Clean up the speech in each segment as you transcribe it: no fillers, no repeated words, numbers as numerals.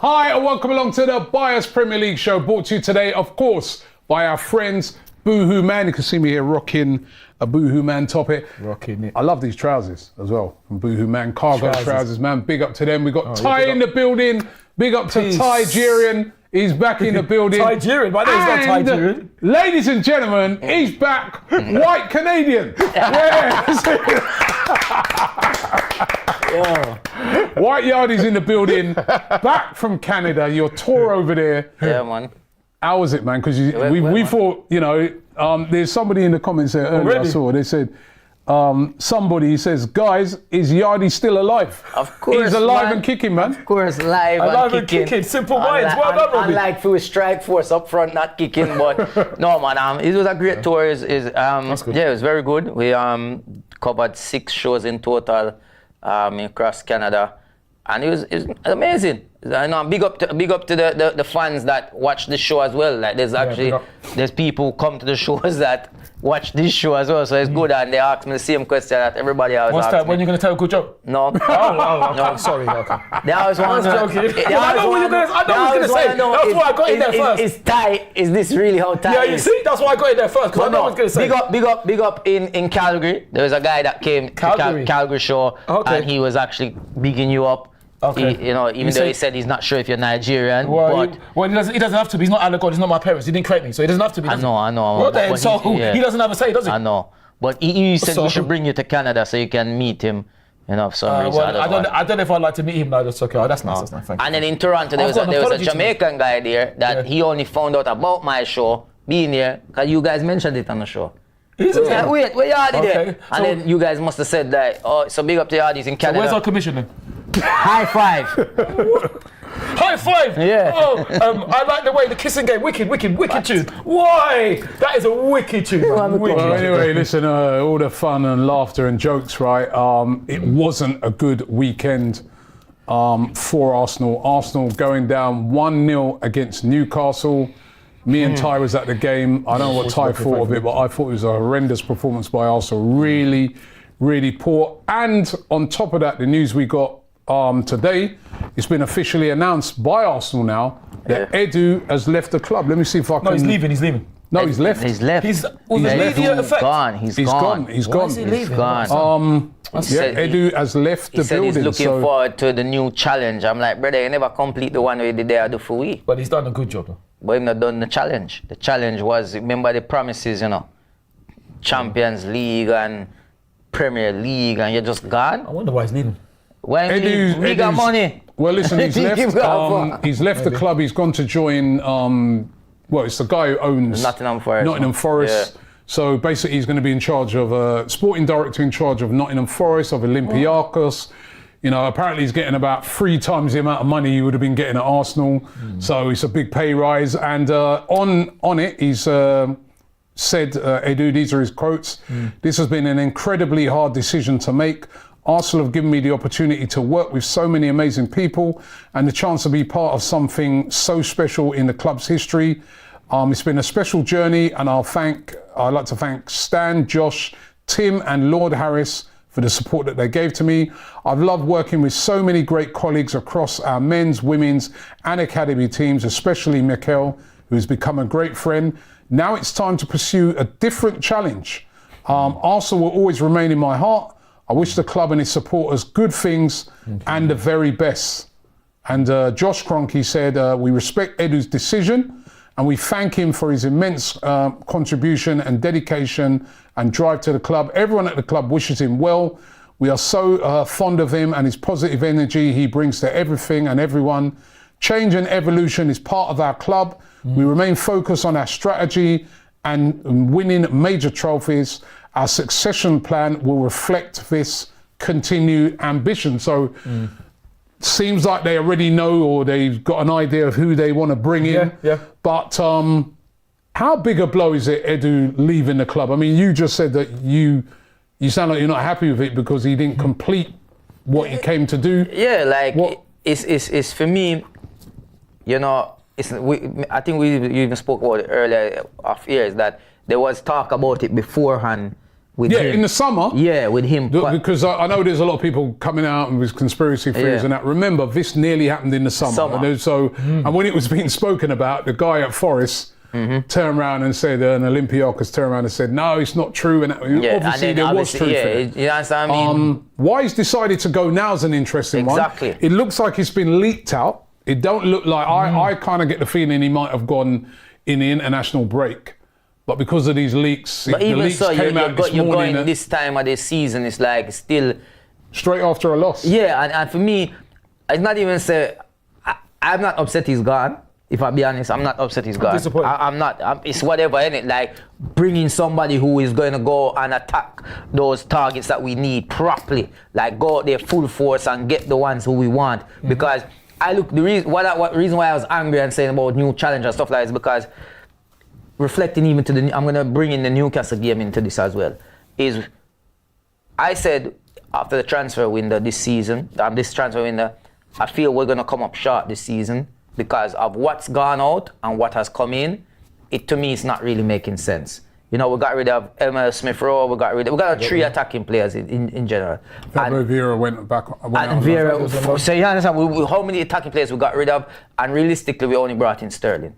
Hi and welcome along to the Bias Premier League show, brought to you today, of course, by our friends Boohooman. You can see me here rocking a Boohooman topic. Rocking it. I love these trousers as well from Boohooman. Cargo trousers, man. Big up to them. We got Ty in the building. Big up to Ty Jerian. He's back in the building. Ty Jerian? My name's not Ty Jerian. Ladies and gentlemen, he's back. White Canadian. Yeah. White Yardies in the building. Back from Canada. Your tour over there. Yeah, man. How was it, man? Because we thought, you know, there's somebody in the comments there earlier I saw. They said, somebody says, guys, is Yardy still alive? Of course, he's alive man. And kicking, man. Of course, alive and kicking. Simple minds. Well done, Robbie. Unlike for strike force up front, not kicking, but no, man. It was a great tour. That's good. Yeah, it was very good. We covered 6 shows in total across Canada, and it was amazing. I know, big up to the fans that watch the show as well. Like there's people who come to the shows that watch this show as well, so it's good. And they ask me the same question that everybody else asks me. When you're going to tell a good joke? No. No, sorry. Okay. They always want to. I know what you're going to say. That's why I got in there first. Is tight? Is this really how tight? Yeah, you see, that's why I got in there first. Because I know what I was going to say. Big up in Calgary. There was a guy that came to Calgary show, and he was actually bigging you up. Okay. Even though he said he's not sure if you're Nigerian, well, he doesn't have to be. He's not out of God. He's not my parents. He didn't create me, so he doesn't have to be. I know. Well, then, so he doesn't have a say, does he? I know. But he said we should bring you to Canada so you can meet him. For some reason. I don't know if I'd like to meet him now. That's okay. That's nice. That's nice. Thank you. And then in Toronto, there was a Jamaican guy there that he only found out about my show being here because you guys mentioned it on the show. Wait, where Yardy there? And then you guys must have said that. Oh, so big up to Yardies in Canada. So where's our commission then? High five. High five! Yeah. I like the way the kissing game, wicked tune. Why? That is a wicked tune. Well, anyway, listen, all the fun and laughter and jokes, right? It wasn't a good weekend for Arsenal. Arsenal going down 1-0 against Newcastle. Me and Ty was at the game. I don't know what Ty thought of it, but I thought it was a horrendous performance by Arsenal. Really, really poor. And on top of that, the news we got today, it's been officially announced by Arsenal now that Edu has left the club. Let me see if I can... No, he's leaving. No, he's left. He's left. He's gone. He's gone. He's gone. Why is he leaving? He's gone. Edu has left the building. He's looking forward to the new challenge. I'm like, brother, you never complete the one we did there for we. But he's done a good job though. But he's not done the challenge. The challenge was, remember the promises, Champions League and Premier League, and you're just gone. I wonder why he's leaving. When he got money. Well, listen, he's left. He's left the club. He's gone to join. It's the guy who owns Nottingham Forest. Yeah. So basically, he's going to be in charge of sporting director in charge of Nottingham Forest, of Olympiacos. Apparently he's getting about 3 times the amount of money he would have been getting at Arsenal. So it's a big pay rise. And on it, he's said, Edu, these are his quotes. This has been an incredibly hard decision to make. Arsenal have given me the opportunity to work with so many amazing people and the chance to be part of something so special in the club's history. It's been a special journey, and I'd like to thank Stan, Josh, Tim and Lord Harris for the support that they gave to me. I've loved working with so many great colleagues across our men's, women's and academy teams, especially Mikel, who's become a great friend. Now it's time to pursue a different challenge. Arsenal will always remain in my heart. I wish the club and its supporters good things and the very best. And Josh Kroenke said, we respect Edu's decision and we thank him for his immense contribution and dedication and drive to the club. Everyone at the club wishes him well. We are so fond of him and his positive energy he brings to everything and everyone. Change and evolution is part of our club. We remain focused on our strategy and winning major trophies. Our succession plan will reflect this continued ambition. So seems like they already know, or they've got an idea of who they want to bring in. Yeah. But how big a blow is it, Edu leaving the club? I mean, you just said that you sound like you're not happy with it because he didn't complete what he came to do. Yeah, it's for me, I think you even spoke about it earlier off years that there was talk about it beforehand with Yeah, him. in the summer. Yeah, with him. Because I know there's a lot of people coming out and with conspiracy theories Yeah. and that. Remember, this nearly happened in the summer. And when it was being spoken about, the guy at Forest turned around and said, an Olympiacos turned around and said, no, it's not true. And obviously there was truth in it. You understand what I mean? Why he's decided to go now is an interesting one. Exactly. It looks like it's been leaked out. It don't look like, I kind of get the feeling he might have gone in the international break. But because of these leaks, But the even leaks so, came out this you're morning. going this time of the season, it's like still... Straight after a loss. Yeah, and for me, it's not even say... I'm not upset he's gone. If I be honest, I'm not upset he's gone. disappointed. I'm not. It's whatever, innit? Like bringing somebody who is going to go and attack those targets that we need properly. Like go out there full force and get the ones who we want. Because I look, the reason why I was angry and saying about new challenge and stuff like that is because reflecting even to I'm going to bring in the Newcastle game into this as well. Is I said after the transfer window this season, this transfer window, I feel we're going to come up short this season because of what's gone out and what has come in. It to me is not really making sense. You know, we got rid of Emma Smith-Rowe, we got 3 attacking players in general. Fabio Vieira went back. And Vieira, so you understand how many attacking players we got rid of, and realistically we only brought in Sterling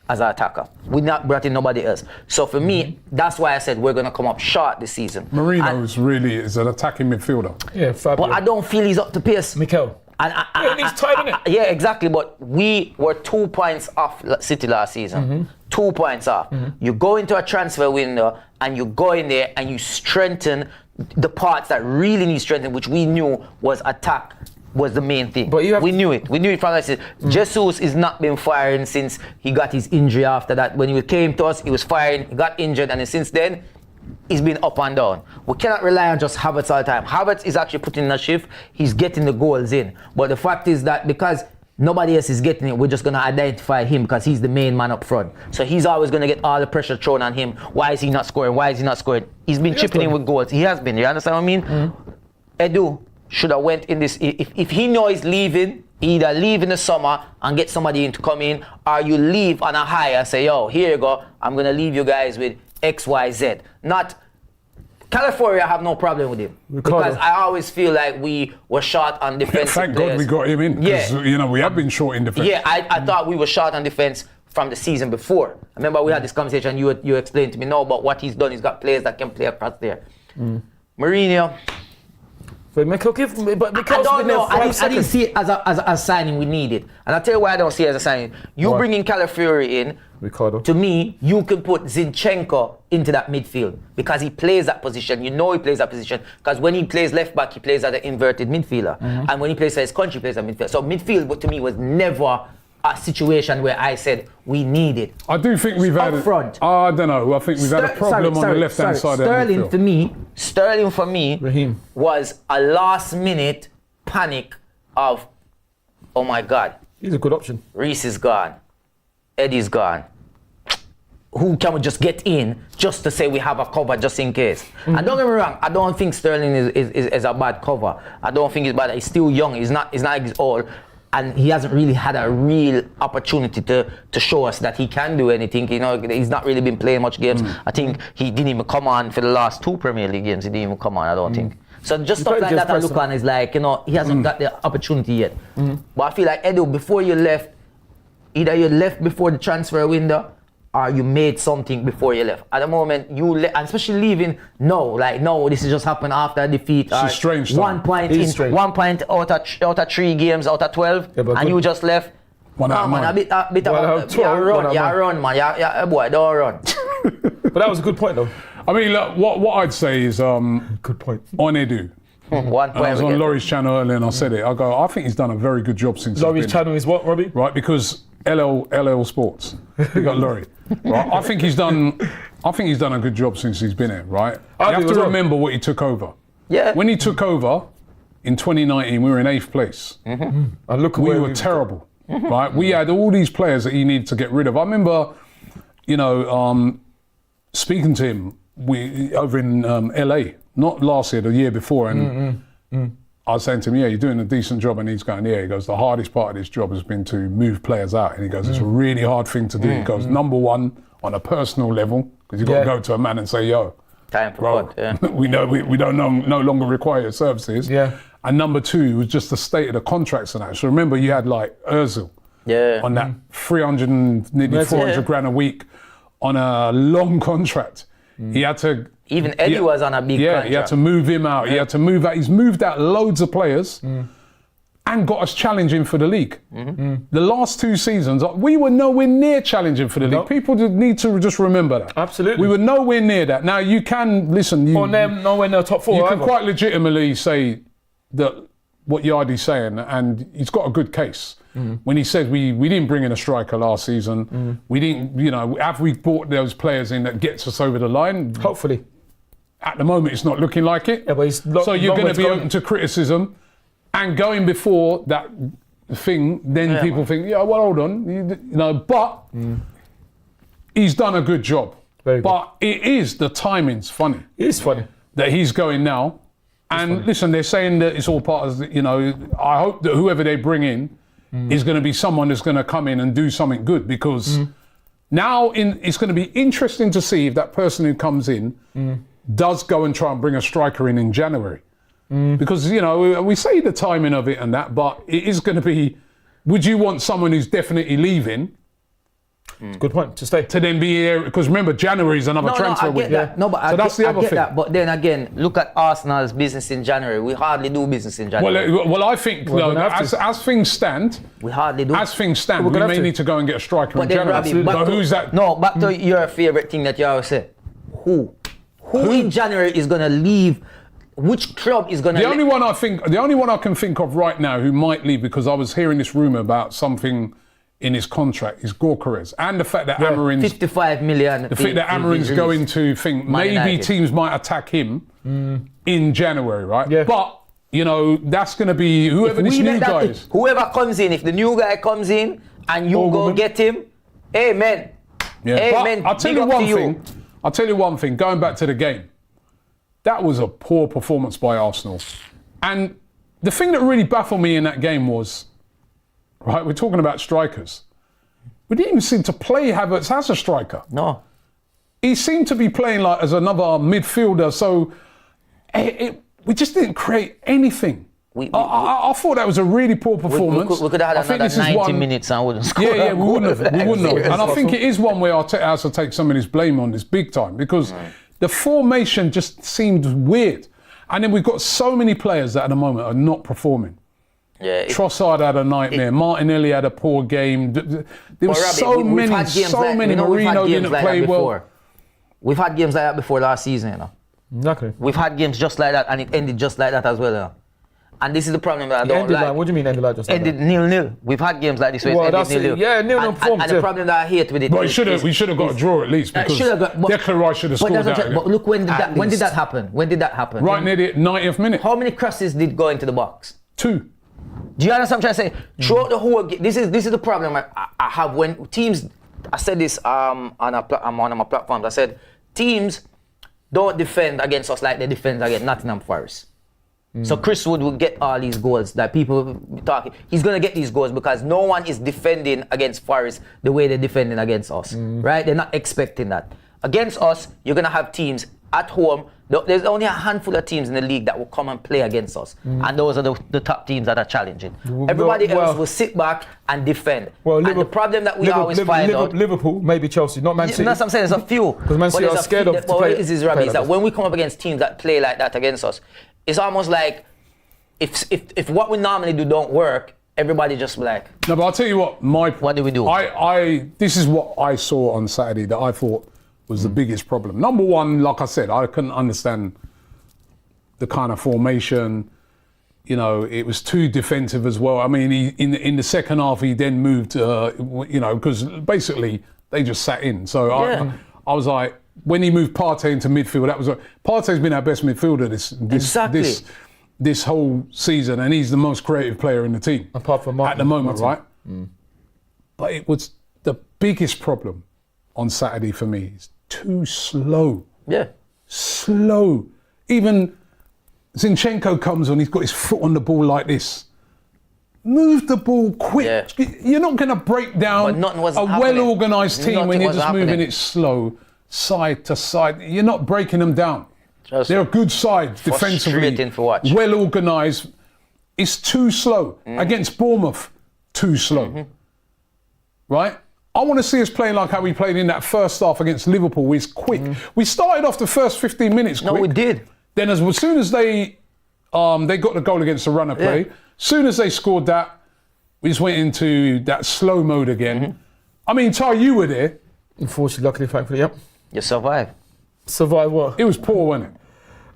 as an attacker. We not brought in nobody else. So for me, that's why I said we're going to come up short this season. Marino is an attacking midfielder. Yeah, Fabio. But I don't feel he's up to pace. Mikel. And he's tight, innit? yeah, exactly. But we were 2 points off City last season. 2 points off. You go into a transfer window and you go in there and you strengthen the parts that really need strengthening, which we knew was attack was the main thing. But we knew it. We knew it from that. Jesus is not been firing since he got his injury after that. When he came to us, he was firing, he got injured, and since then, he's been up and down. We cannot rely on just Havertz all the time. Havertz is actually putting in a shift. He's getting the goals in. But the fact is that because nobody else is getting it, we're just going to identify him because he's the main man up front. So he's always going to get all the pressure thrown on him. Why is he not scoring? Why is he not scoring? He's been chipping in with goals. He has been. You understand what I mean? Edu should have went in this. If he knows he's leaving, either leave in the summer and get somebody in to come in, or you leave on a high and say, yo, here you go. I'm going to leave you guys with X, Y, Z. Not California, I have no problem with him. Ricardo. Because I always feel like we were short on defensive Thank players. God we got him in. Yeah. You know, we have been short in defence. Yeah, I thought we were short on defense from the season before. I remember we had this conversation, you explained to me, no, but what he's done, he's got players that can play across there. Mourinho. But Mikel's I don't been there know. 5 I didn't seconds. see it as a signing we needed. And I'll tell you why I don't see it as a signing. You Why? bring in Calafiori in. Ricardo. To me, you can put Zinchenko into that midfield because he plays that position. You know he plays that position because when he plays left back, he plays as an inverted midfielder. And when he plays for his country, he plays as a midfielder. So midfield, to me, was never a situation where I said we need it. I do think we've had Up front. I don't know. I think we've had a problem on the left-hand side of the midfield. Sterling for me Raheem. was a last-minute panic of, oh my God, He's a good option. Reece is gone, Eddie's gone. Who can we just get in just to say we have a cover just in case? And don't get me wrong, I don't think Sterling is a bad cover. I don't think he's bad. He's still young. He's not like he's old. And he hasn't really had a real opportunity to show us that he can do anything. You know, he's not really been playing much games. I think he didn't even come on for the last 2 Premier League games. He didn't even come on, I don't think. So just stuff like that I look on is like, you know, he hasn't got the opportunity yet. But I feel like, Edu, before you left, either you left before the transfer window or you made something before you left. At the moment, you and especially leaving, no, this has just happened after a defeat. It's a strange time. 1 point It is in, strange. 1 point out of 3 games out of 12, Yeah, but and you just left. One out of man, nine. a bit One out of of 12, one out of nine. run, man. Yeah, boy, don't run. But that was a good point, though. I mean, look, what I'd say is Good point. on Edu. 1 point. I was on again. Laurie's channel earlier and I said it. I think he's done a very good job since Laurie's he's been. channel is what, Robbie? Right, because LL Sports. We got Laurie. Right, I think he's done a good job since he's been here. Right, I you do have as to well. remember what he took over. Yeah. When he took over in 2019, we were in 8th place. And look We where were terrible. Right, we had all these players that he needed to get rid of. I remember, you know, speaking to him over in LA, not last year, the year before, and I was saying to him, yeah, you're doing a decent job, and he's going, yeah. He goes, the hardest part of this job has been to move players out, and he goes, it's a really hard thing to do. He goes, number one, on a personal level, because you've got to go to a man and say, yo, Time for bro, cut, yeah. we know we don't no longer require your services. Yeah. And number two was just the state of the contracts and that. So remember, you had like Özil on that 300 and nearly 400 grand a week on a long contract. He had to. Even Eddie was on a big contract. He had to move him out. He had to move out. He's moved out loads of players and got us challenging for the league. The last 2 seasons, we were nowhere near challenging for the league. People need to just remember that. Absolutely. We were nowhere near that. Now, you can, listen. Nowhere near top 4. You can quite legitimately say that what Yardi's saying, and he's got a good case. When he said we didn't bring in a striker last season, we didn't, have we brought those players in that gets us over the line? Hopefully. At the moment, it's not looking like it. Yeah, but so you're going to be open to criticism, and going before that thing, then people think, yeah, well, hold on, but he's done a good job. Very good. But the timing's funny. It is funny. That he's going now. And listen, they're saying that it's all part of, I hope that whoever they bring in is going to be someone that's going to come in and do something good, because now it's going to be interesting to see if that person who comes in does go and try and bring a striker in January. Because, we say the timing of it and that, but it is going to be, would you want someone who's definitely leaving? Good point, to stay. To then be here, because remember, January is another transfer week. That. No, but so that's the other thing. That. But then again, look at Arsenal's business in January. We hardly do business in January. Well, I think, as things stand, we hardly do. As things stand, we may need to go and get a striker in January. But who's that? No, back to your favourite thing that you always say. Who in January is going to leave? Which club is going to? The only one I can think of right now who might leave, because I was hearing this rumour about something in his contract, is Gorkarez, and the fact that Amarin's 55 million. The fact that Amarin's going to think maybe teams might attack him in January, right? Yeah. But that's going to be whoever this new guy is. Whoever comes in, if the new guy comes in and you go get him, amen. Yeah. Amen. But I'll tell you one thing. Going back to the game, that was a poor performance by Arsenal, and the thing that really baffled me in that game was, right, we're talking about strikers. We didn't even seem to play Havertz as a striker. No. He seemed to be playing like as another midfielder, so we just didn't create anything. I thought that was a really poor performance. We could have had another 90 minutes and wouldn't score. Yeah, we wouldn't have. And I think it is one where Arteta has to take some of this blame on this big time, because the formation just seemed weird. And then we've got so many players that at the moment are not performing. Yeah, Trossard had a nightmare. Martinelli had a poor game. There were so many. Marino didn't play well. We've had games like that before last season, Exactly. We've had games just like that, and it ended just like that as well, And this is the problem that I don't like. What do you mean ended like just like that? Ended 0-0. We've had games like this where it ended 0-0. Yeah, 0-0 performance. And the problem that I hate with it we should have got a draw at least, because Declan Rice should have scored that. But look, when did that happen? When did that happen? Right near the 90th minute. How many crosses did go into the box? 2. Do you understand what I'm trying to say? Throughout the whole game, this is the problem I have when teams. I said this on one of my platforms. I said teams don't defend against us like they defend against Nottingham Forest. So Chris Wood will get all these goals that people be talking. He's gonna get these goals because no one is defending against Forest the way they're defending against us, right? They're not expecting that. Against us, you're gonna have teams at home. There's only a handful of teams in the league that will come and play against us, and those are the top teams that are challenging. Everybody else will sit back and defend. And the problem that we always find out, Liverpool, maybe Chelsea, not Man City. That's what I'm saying. There's a few. Because Man City are scared of to play. What it is, Robbie, is that when we come up against teams that play like that against us, it's almost like if what we normally do don't work, everybody just be like. No, but I'll tell you what. What do we do? This is what I saw on Saturday that I thought was the biggest problem. Number one, like I said, I couldn't understand the kind of formation. It was too defensive as well. I mean, in the second half, he then moved, because basically they just sat in. So I was like, when he moved Partey into midfield, Partey's been our best midfielder this whole season, and he's the most creative player in the team. Apart from Martin, at the moment, right? But it was the biggest problem on Saturday for me. It's too slow. Yeah. Slow. Even Zinchenko comes on, he's got his foot on the ball like this. Move the ball quick. Yeah. You're not going to break down a well-organised team when you're just moving it slow. side to side. You're not breaking them down. Just They're a good side defensively, frustrating to watch. well organised. It's too slow. Against Bournemouth, too slow. Right? I want to see us playing like how we played in that first half against Liverpool. It's quick. We started off the first 15 minutes quick. No, we did. Then as soon as they got the goal against the runner play, soon as they scored that, we just went into that slow mode again. I mean, Ty, you were there. Unfortunately, luckily, thankfully, yep. You survive. Survive what? It was poor, wasn't it?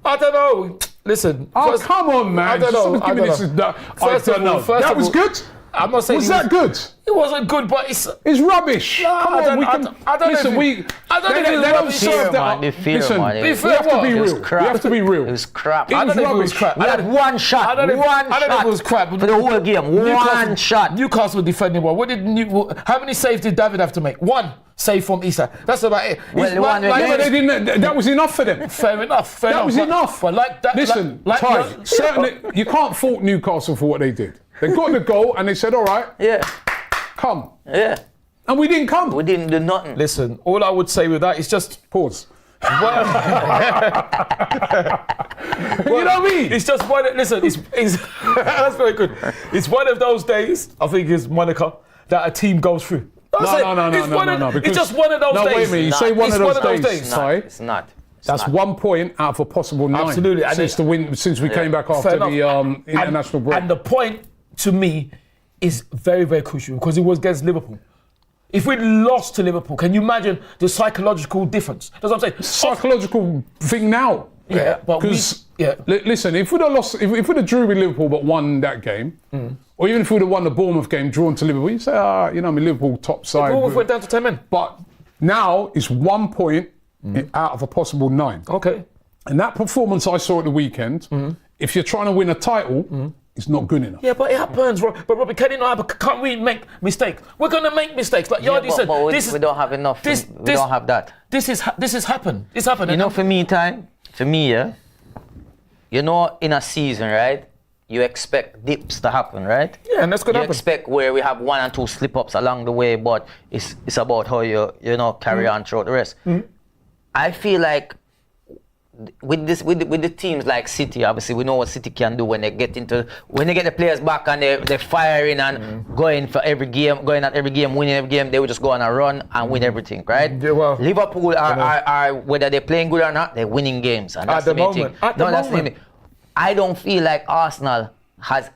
I don't know. Listen. Oh, first- come on, man. I don't know. Stop giving this a- First I of don't all- know. first That of was all- good? I'm not saying Was he that good? It wasn't good, but it's. It's rubbish. No, Come I on, don't- we I can. don't- I don't Listen, know if we. it- I don't they know if it don't was serve fair, that man. up. Be fair, Listen, man. we Be fair, have to what? be It was real. We crap. have to be real. It was crap. It I was don't know if it was rubbish. crap. We had one shot. I don't know if- One I don't know if shot it was crap, but for the whole game. One shot. Newcastle defending well. How many saves did David have to make? One save from Issa. That's about it. Well, He's the one like- where Yeah, but they didn't. That was enough for them. Fair enough. That was but- enough. But like that. Listen, like, Ty, like, certainly you can't fault Newcastle for what they did. They got the goal and they said, "All right, Yeah. come," Yeah. and we didn't come. We didn't do nothing. Listen, all I would say with that is just. Pause. Well, You know what I mean? it's just one. Listen, it's that's very good. It's one of those days. I think it's Monica that a team goes through. No. It's just one of those No, days. wait a minute. You say one It's of those one of those days, days. Ty. It's not. It's That's not. 1 point out of a possible 9. Absolutely. And Since it- the win, since we came back after Fair the enough. international break. And the point to me is very, very crucial because it was against Liverpool. If we'd lost to Liverpool, can you imagine the psychological difference? That's what I'm saying. Psychological thing now. Yeah, but we. Because Yeah. listen, if we'd have lost, if we'd have drew with Liverpool but won that game, or even if we'd have won the Bournemouth game, drawn to Liverpool, you say, you know, I mean, Liverpool top side. Bournemouth went down to 10 men. But now it's 1 point out of a possible 9. Okay. And that performance I saw at the weekend, if you're trying to win a title, it's not good enough. Yeah, but it happens. But Robbie, can't we make mistakes? We're gonna make mistakes. Like Yardy said, But this is. we don't have enough. We don't have that. This is happened. It's happened. You know, for me, yeah, you know, in a season, right, you expect dips to happen, right? Yeah, and that's gonna You happen. expect where we have 1 and 2 slip-ups along the way, but it's about how you carry on throughout the rest. I feel like with the teams like City, obviously we know what City can do when they get the players back and they're firing and going at every game, winning every game. They will just go on a run and win everything, right? Yeah, well, Liverpool are whether they're playing good or not, they're winning games, and that's At the main moment. thing. At the That's moment. I don't feel like Arsenal has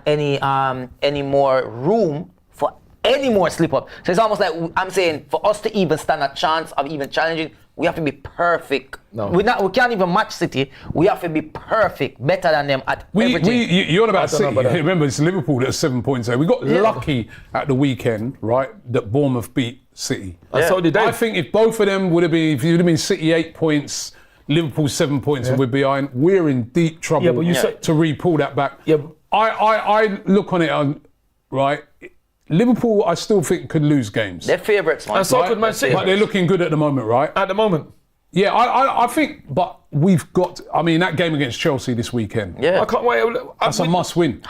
any more room for any more slip up. So it's almost like I'm saying, for us to even stand a chance of even challenging, we have to be perfect. No. We can't even match City. We have to be perfect, better than them at everything. You're on about I don't know City. about that. Remember, it's Liverpool that's 7 points there. We got lucky at the weekend, right, that Bournemouth beat City. So did they. I think if both of them would have been, if it would have been City 8 points, Liverpool 7 points, and we're behind, we're in deep trouble Yeah, but you say- to re-pull that back. Yeah. I look on it, right, Liverpool, I still think could lose games. They're favourites, man. And so right? could Man City. But they're looking good at the moment, right? At the moment. Yeah, I think, but we've got, I mean, that game against Chelsea this weekend, Yeah. I can't wait. that's a must win.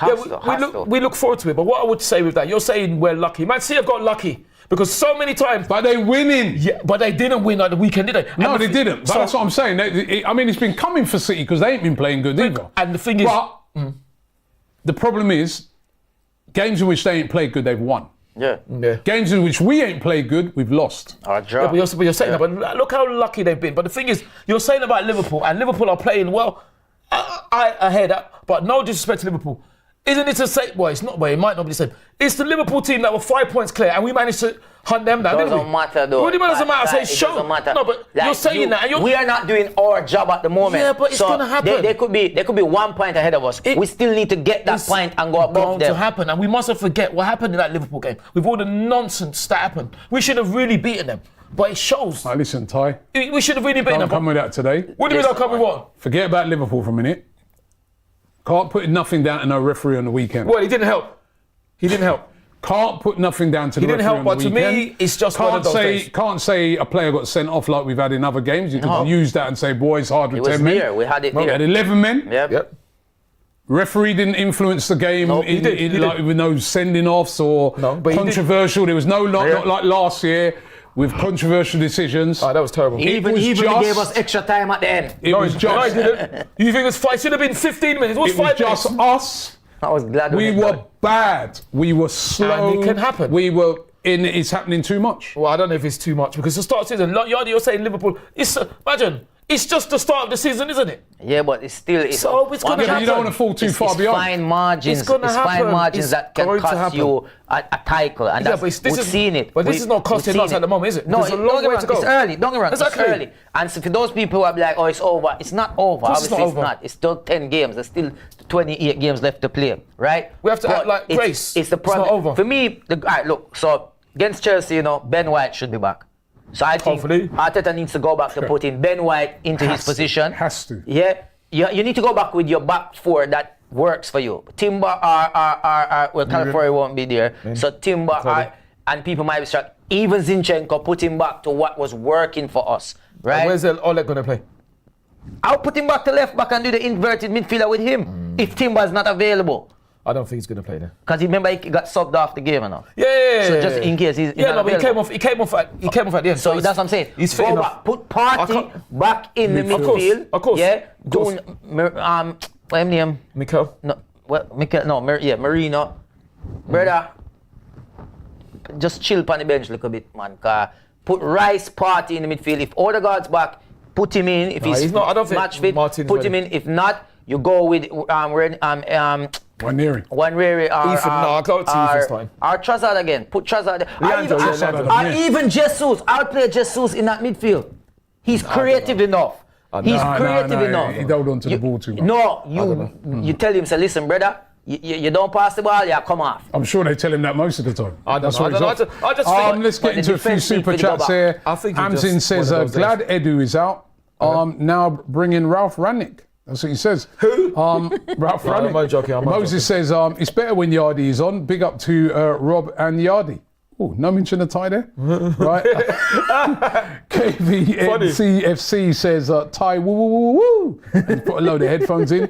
We look forward to it. But what I would say with that, you're saying we're lucky. Man City have got lucky because so many times. But they're winning. Yeah, but they didn't win at the weekend, did they? No, And they didn't. But so- that's what I'm saying. I mean, it's been coming for City because they ain't been playing good either. And the thing is, But the problem is, games in which they ain't played good, they've won. Yeah. Games in which we ain't played good, we've lost. Or a draw. But you're saying that, but look how lucky they've been. But the thing is, you're saying about Liverpool, and Liverpool are playing well. I hear that, but no disrespect to Liverpool. Isn't it the same? Well, it's not. Well, it might not be the same. It's the Liverpool team that were 5 points clear, and we managed to hunt them down. didn't Doesn't we? matter though. What do you mean doesn't matter? I say It show. doesn't matter. No, but you're saying that, and you're. We are not doing our job at the moment. Yeah, but it's So gonna happen. They could be 1 point ahead of us. We still need to get that It's point and go above going them. to happen, and we mustn't forget what happened in that Liverpool game with all the nonsense that happened. We should have really beaten them, but it shows. Right, listen, Ty, We should have really beaten don't them. come with that today. What do you mean? I'll come with what? Forget about Liverpool for a minute. Can't put nothing down to no referee on the weekend. Well, he didn't help. He didn't help. Can't put nothing down to the didn't referee help, on but the to weekend. me, it's just one of those days. Can't say a player got sent off like we've had in other games. You No. can use that and say, boys, hard with It was 10 men. near. We had it We near. had 11 men. Yep. Yep. Referee didn't influence the game he did. like with no sending offs or No, but he did. controversial. There was no not like last year with controversial decisions. Oh, that was terrible. He even gave us extra time at the end. It was No, just, he didn't. You think it should have been 15 minutes? It was it was 5 just minutes. us. I was glad We were bad. We were slow. And it can happen. We were in. It's happening too much. Well, I don't know if it's too much because the start of the season, like you're saying Liverpool, imagine, it's just the start of the season, isn't it? Yeah, but it's still. So it's gonna Yeah, but you don't happen. want to fall too far It's beyond. fine margins. It's gonna fine happen. margins It's that can going to cost happen. you a title, and Yeah, that's, but this we've is- seen it. but this is not costing we've us seen at the moment, is it? No, There's a long don't get way me to wrong, go. It's early. Don't get me wrong. Exactly. It's early. And so for those people who are like, oh, it's over. It's not over. course it's Obviously, not it's over. not. It's still 10 games. There's still 28 games left to play, right? We have to act like it's, grace. It's the It's not problem. over. For me, all right, look. So against Chelsea, you know, Ben White should be back. So I think Hopefully. Arteta needs to go back to putting Ben White into his position. Has to. Yeah, you need to go back with your back four that works for you. Timber well, California won't be there. So Timber and people might be struck. Even Zinchenko put him back to what was working for us, right? Where's Oleg going to play? I'll put him back to left back and do the inverted midfielder with him if Timber is not available. I don't think he's going to play there. Because remember he got subbed off the game and all. Yeah. So just in case he's Yeah, not no, but available. he came off at the end. So he's- that's what I'm saying. He's fit Go enough. back, put Party back in the Of course, midfield. of course, Yeah. of course. What's his name? Mikel? No, Marino. Brother, just chill on the bench a little bit, man. Put Rice, Party in the midfield. If Odegaard's back, put him in. If he's not. I don't think match fit, Martin's put him ready. in. If not, you go with Waneri. Waneri or Ethan, no, I can't see Ethan's time. Or Trossard again. Put Trossard there. Leandro, yeah, Leandro. Or even Jesus. I'll play Jesus in that midfield. He's creative enough. He's creative enough. He held on to the ball too much. No, you tell him, say, listen, brother, you don't pass the ball, yeah, come off. I'm sure they tell him that most of the time. I don't That's know. what he's off. I just think. Let's get the into a few defense need super to go chats back. here. I think he Amzin just says, one of those glad Edu is out. Now bring in Ralph Rangnick. That's what he says. Who? Ralph No, Rangnick. I'm not joking, I'm not Moses says, it's better when Yardy is on. Big up to Rob and Yardy. Oh, no mention of Ty there. Right. KVNCFC says, Ty, woo, woo, woo, woo. And put a load of headphones in.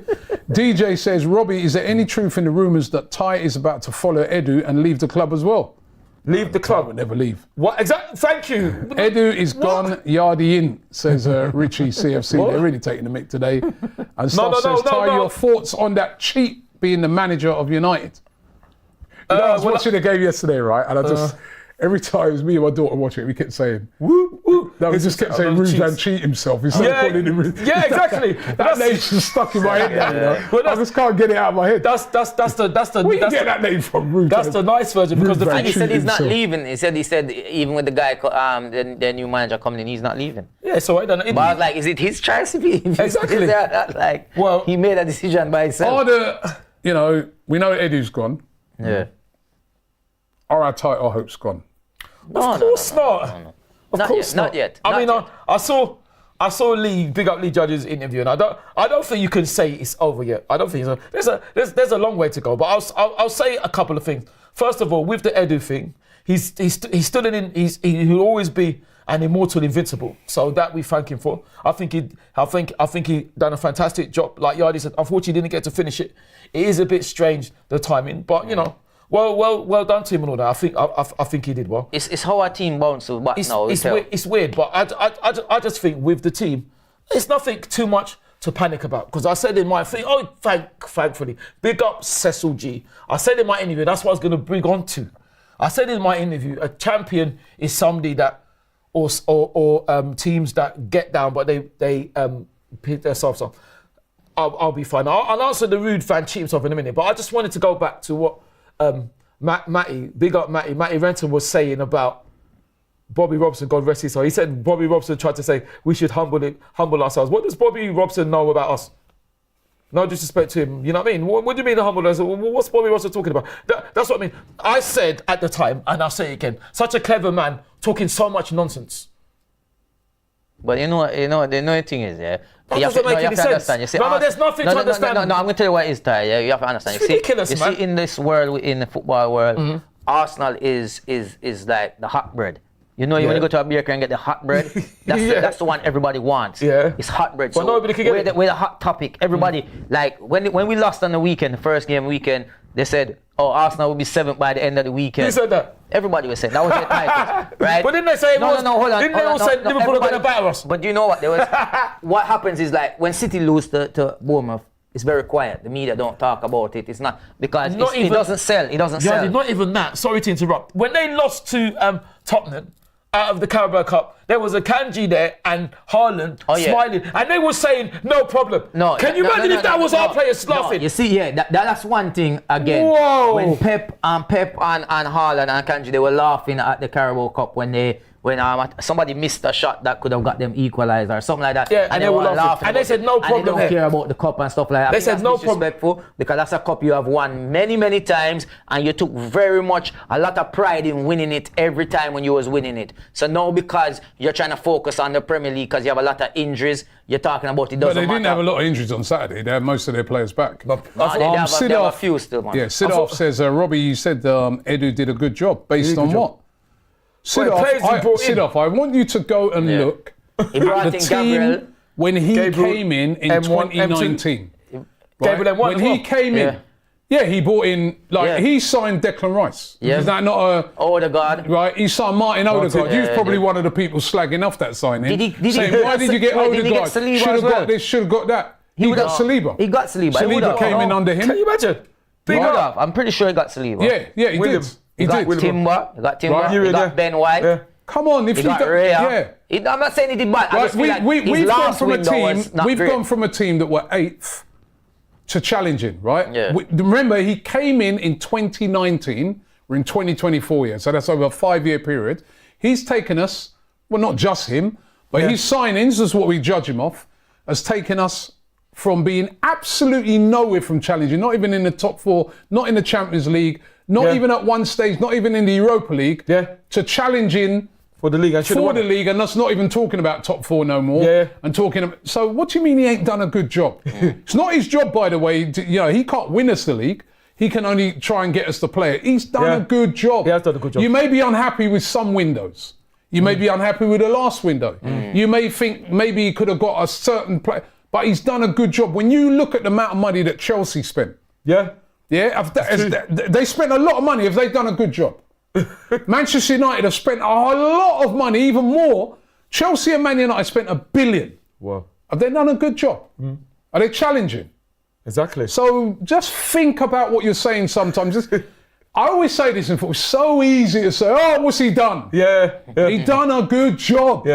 DJ says, Robbie, is there any truth in the rumours that Ty is about to follow Edu and leave the club as well? Leave the Will club. never leave. What? Exactly. Thank you. Edu is gone, Yardy in, says Richie CFC. They're really taking the mick today. And Staff says, Ty, your thoughts on that cheat being the manager of United? You know, I was watching the game yesterday, right? And I just, every time it was me and my daughter watching it, we kept saying, woo, woo. No, we just kept saying, Ruvan cheat himself. Instead of calling him Ruvan. Yeah, exactly. That name's just stuck in my head now, you know? Well, I just can't get it out of my head. That's the Where you get that name from, Ruvan? that's the nice version because the Ruvan. thing He said he's not himself. leaving. He said even with the guy, the new manager coming in, he's not leaving. yeah. So I don't know. But I was like, is it his choice? Exactly. Like, Well- he made a decision by himself. We know Edu's gone. Yeah. Are our title hopes gone? Of course not. Of Not course yet, not. not yet, I not mean, yet. I saw Lee, big up Lee Judge's interview, and I don't think you can say it's over yet. I don't think it's over. There's a long way to go, but I'll say a couple of things. First of all, with the Edu thing, he'll always be an immortal invincible. So that we thank him for. I think he done a fantastic job. Like Yardy said, unfortunately he didn't get to finish it. It is a bit strange, the timing, but you know, well done to him and all that. I think he did well. It's how our team bounces back now. It's weird, but I just think with the team, it's nothing too much to panic about. Because I said in my thing, thankfully, big up Cecil G. I said in my interview, that's what I was going to bring on to. I said in my interview, a champion is somebody that, or teams that get down, but they pick themselves up. I'll be fine. I'll answer the rude fan cheat himself in a minute, but I just wanted to go back to what Matty, big up Matty Renton was saying about Bobby Robson, God rest his soul. He said Bobby Robson tried to say we should humble ourselves. What does Bobby Robson know about us? No disrespect to him, you know what I mean? What do you mean humble ourselves? What's Bobby Robson talking about? That's what I mean. I said at the time, and I'll say it again, such a clever man talking so much nonsense. But you know, the annoying thing is, yeah. That doesn't make any sense. Understand. You see, No, there's nothing to understand. No, I'm going to tell you what it is, Ty. Yeah, you have to understand. It's ridiculous, you man. see, in this world, in the football world, Arsenal is like the hot bread. You know, when you go to a bakery and get the hot bread, that's the one everybody wants. Yeah. It's hot bread. But so nobody can get it. We're the hot topic. Everybody, like, when we lost on the weekend, the first game weekend, they said, oh, Arsenal will be 7th by the end of the weekend. Who said that? Everybody was saying that was their title, right? But didn't they say hold on. Didn't they all say Liverpool are going to batter us? But you know what? There was what happens is like when City lose to Bournemouth, it's very quiet. The media don't talk about it. It's not because it doesn't sell. It doesn't sell. Yeah, not even that. Sorry to interrupt. When they lost to Tottenham out of the Carabao Cup, there was a Kanji there and Haaland smiling, and they were saying no problem. Can you imagine if that was our players laughing? You see, that's one thing again. Whoa. When Pep and Haaland and Kanji, they were laughing at the Carabao Cup when somebody missed a shot that could have got them equalised or something like that. Yeah, and they were laughing. And they said no problem. And they don't care about the cup and stuff like that. They said no problem because that's a cup you have won many times, and you took a lot of pride in winning it every time when you was winning it. So now because you're trying to focus on the Premier League because you have a lot of injuries, you're talking about it doesn't matter. But they didn't have a lot of injuries on Saturday. They had most of their players back. They have a few still, man. Yeah, Sidorf says, Robbie, you said Edu did a good job. Based on what? Sidorf, I want you to go and look at the team when he came in 2019. When he came in, he bought in, he signed Declan Rice. Is that not a... Odegaard. Right, he signed Martin Odegaard. He was probably one of the people slagging off that signing. Saying, why did you get Odegaard? Should have got this, should have got that. He got Saliba. He got Saliba. Saliba came in under him. Can you imagine? I'm pretty sure he got Saliba. Yeah, he did. He got Timber. He got Ben White. Yeah. Come on, if he got Raya. I'm not saying he did bad. I just feel like we've gone from a team that were 8th to challenging, right? Yeah. Remember, he came in 2019. We're in 2024 here, so that's over a 5-year period. He's taken us, well, not just him, but his signings, is what we judge him off, has taken us from being absolutely nowhere from challenging, not even in the top 4, not in the Champions League, not even at one stage, not even in the Europa League, to challenging for the league. And that's not even talking about top 4 no more. And talking about, so what do you mean he ain't done a good job? It's not his job, by the way. He can't win us the league. He can only try and get us to play it. He's done a good job. He has done a good job. You may be unhappy with some windows. You may be unhappy with the last window. You may think maybe he could have got a certain play, but he's done a good job. When you look at the amount of money that Chelsea spent, they spent a lot of money. Have they done a good job? Manchester United have spent a lot of money, even more. Chelsea and Man United spent $1 billion. Wow. Have they done a good job? Are they challenging? Exactly. So just think about what you're saying sometimes. I always say this in football, it's so easy to say, oh, what's he done? He done a good job.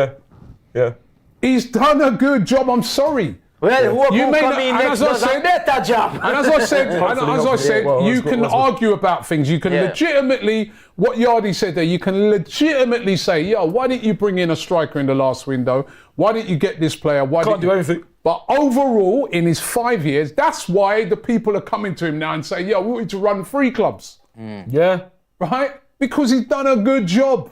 He's done a good job, I'm sorry. Well, who come in next does a better job. And as I said, you can argue about things. You can legitimately, what Yardy said there, you can legitimately say, why didn't you bring in a striker in the last window? Why didn't you get this player? Can't do anything. But overall, in his 5 years, that's why the people are coming to him now and saying, we want you to run 3 clubs. Right? Because he's done a good job.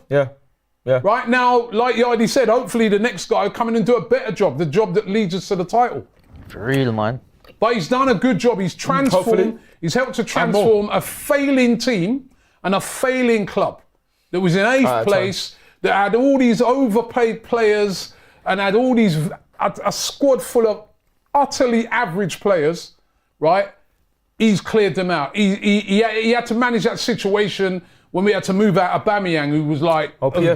Right now, like Yardy said, hopefully the next guy will come in and do a better job, the job that leads us to the title. For real, man. But he's done a good job. He's transformed. He's helped to transform a failing team and a failing club that was in 8th place, that had all these overpaid players and had all these, a squad full of utterly average players, right? He's cleared them out. He had to manage that situation when we had to move out Aubameyang, who was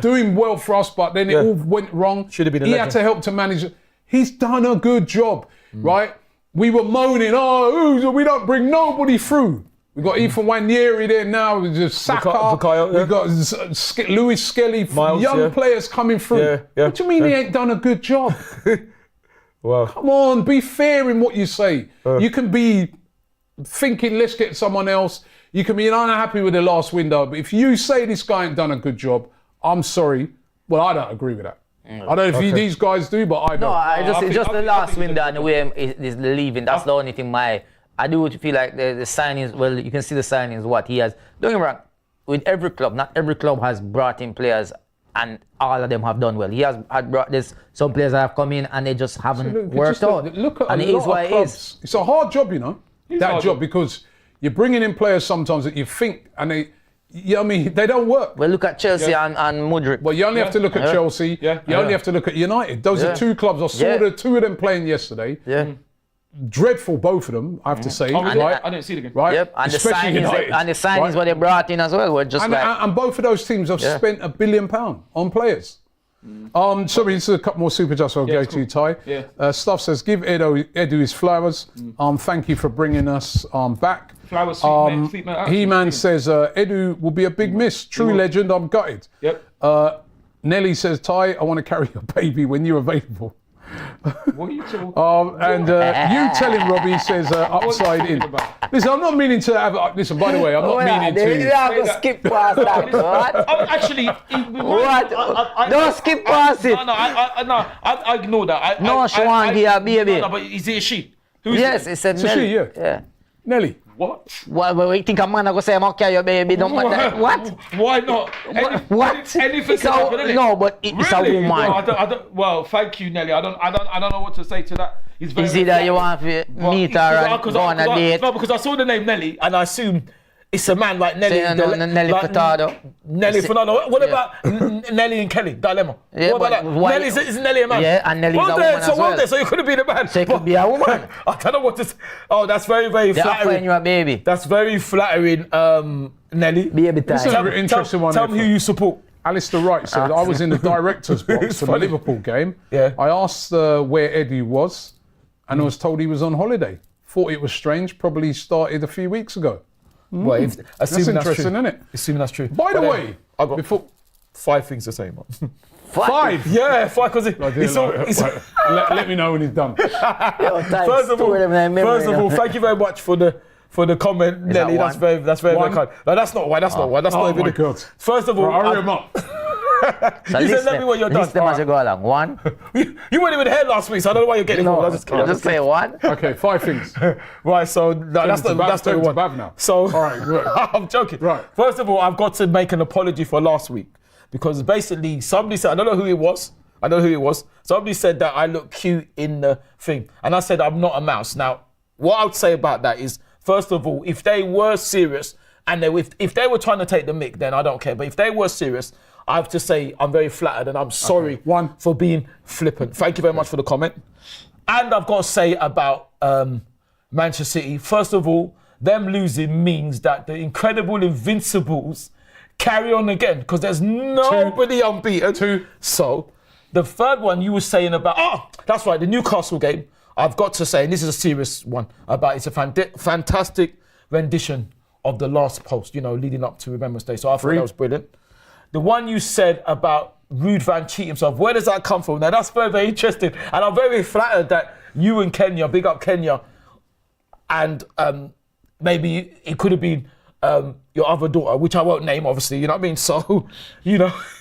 doing well for us, but then it all went wrong. Should have been a legend. Had to help to manage it. He's done a good job, right? We were moaning, we don't bring nobody through. We got Ethan Wanyeri there now, we just Saka, we got Lewis Skelly, Miles, young players coming through. What do you mean he ain't done a good job? Wow. Come on, be fair in what you say. You can be thinking, let's get someone else. You can be unhappy with the last window, but if you say this guy ain't done a good job, I'm sorry. Well, I don't agree with that. I don't know if these guys do, but I don't. No, just the last window and the way he's leaving. That's the only thing. I do feel like the signings. Well, you can see the signings. What he has. Don't get me wrong. With every club, not every club has brought in players, and all of them have done well. He has brought some players that have come in and they just haven't worked out. Look at and it is what it is. It's a hard job, that job, because you're bringing in players sometimes that you think, and Yeah, I mean, they don't work. Well, look at Chelsea and Mudryk. Well, you only have to look at Chelsea. Yeah. You only have to look at United. Those are two clubs. I saw the two of them playing yesterday. Yeah. Dreadful, both of them, I have to say. Oh, really? Right? I didn't see the game. Right? Yep. And Especially the United, signings right? what they brought in as well were just And both of those teams have spent £1 billion on players. Sorry, this is a couple more super chats I'll go to, Ty. Yeah. Stuff says, give Edu his flowers. Thank you for bringing us back. Flowers, sweet man. He-Man says, Edu will be a big miss. True legend, I'm gutted. Yep. Nelly says, Ty, I want to carry your baby when you're available. What are you talking And you tell him, Robbie, says upside in. Listen, I'm not meaning to have. Listen, by the way, I'm not meaning to. skip past that. What? Actually, What? Don't skip past it. No, I ignore that. No, she want here, baby. No, but is it a she? Who is Yes, it? it's a It's a she, Nelly. yeah. Nelly. What? What? You think a man go say I'm okay, your baby? Don't matter. What? Why not? What? Anything can happen, innit? No, but it's a Really? woman. No, I don't. Well, thank you, Nelly. I don't know what to say to that. It's very Is it that you want to meet her and go on a date? No, because I saw the name Nelly and I assumed it's a man like Nelly. Nelly Furtado. Nelly Furtado. What about Nelly and Kelly? Dilemma. Yeah, What about but that? why- Nelly is Nelly a man? Yeah, and Nelly's a woman as well. So you could have been a man. So it could be a woman. I don't know what to say. Oh, that's very, very They're offering flattering. you a baby. That's very flattering, Nelly. Baby This is time. an interesting one. Tell me who you support. Alistair Wright said, I was in the director's box for the funny. Liverpool game. Yeah. I asked where Eddie was, and I was told he was on holiday. Thought it was strange, probably started a few weeks ago. Well, That's interesting, isn't it? Assuming that's true. By the But way, I got before 5 things to say, man. 5. Yeah, 5 because Let me know when he's done. First of all, thank you very much for the comment, Nelly. that That's very very One? kind. No, that's not why. That's not why. That's not Oh even. my God. First of all, Right, hurry him up. So you said let me when you're done. List them as you go along. One. You weren't even here last week, so I don't know why you're getting No, involved. I'm just kidding. just say one. Okay, 5 things. Right, so no, that's to the Bav- that's the turn to one. Bav now. So All right, good. I'm joking. Right. First of all, I've got to make an apology for last week because basically somebody said I don't know who it was. Somebody said that I look cute in the thing, and I said I'm not a mouse. Now, what I would say about that is, first of all, if they were serious and if they were trying to take the mick, then I don't care. But if they were serious, I have to say I'm very flattered and I'm sorry for being flippant. Thank you very much for the comment. And I've got to say about Manchester City, first of all, them losing means that the incredible Invincibles carry on again because there's nobody unbeaten. So the third one you were saying about, that's right, the Newcastle game, I've got to say, and this is a serious one, about it's a fantastic rendition of the last post, leading up to Remembrance Day. So I thought that was brilliant. The one you said about Ruud van cheat himself, where does that come from? Now that's very, very interesting. And I'm very flattered that you and Kenya, big up Kenya, and maybe it could have been your other daughter, which I won't name, obviously, you know what I mean? So,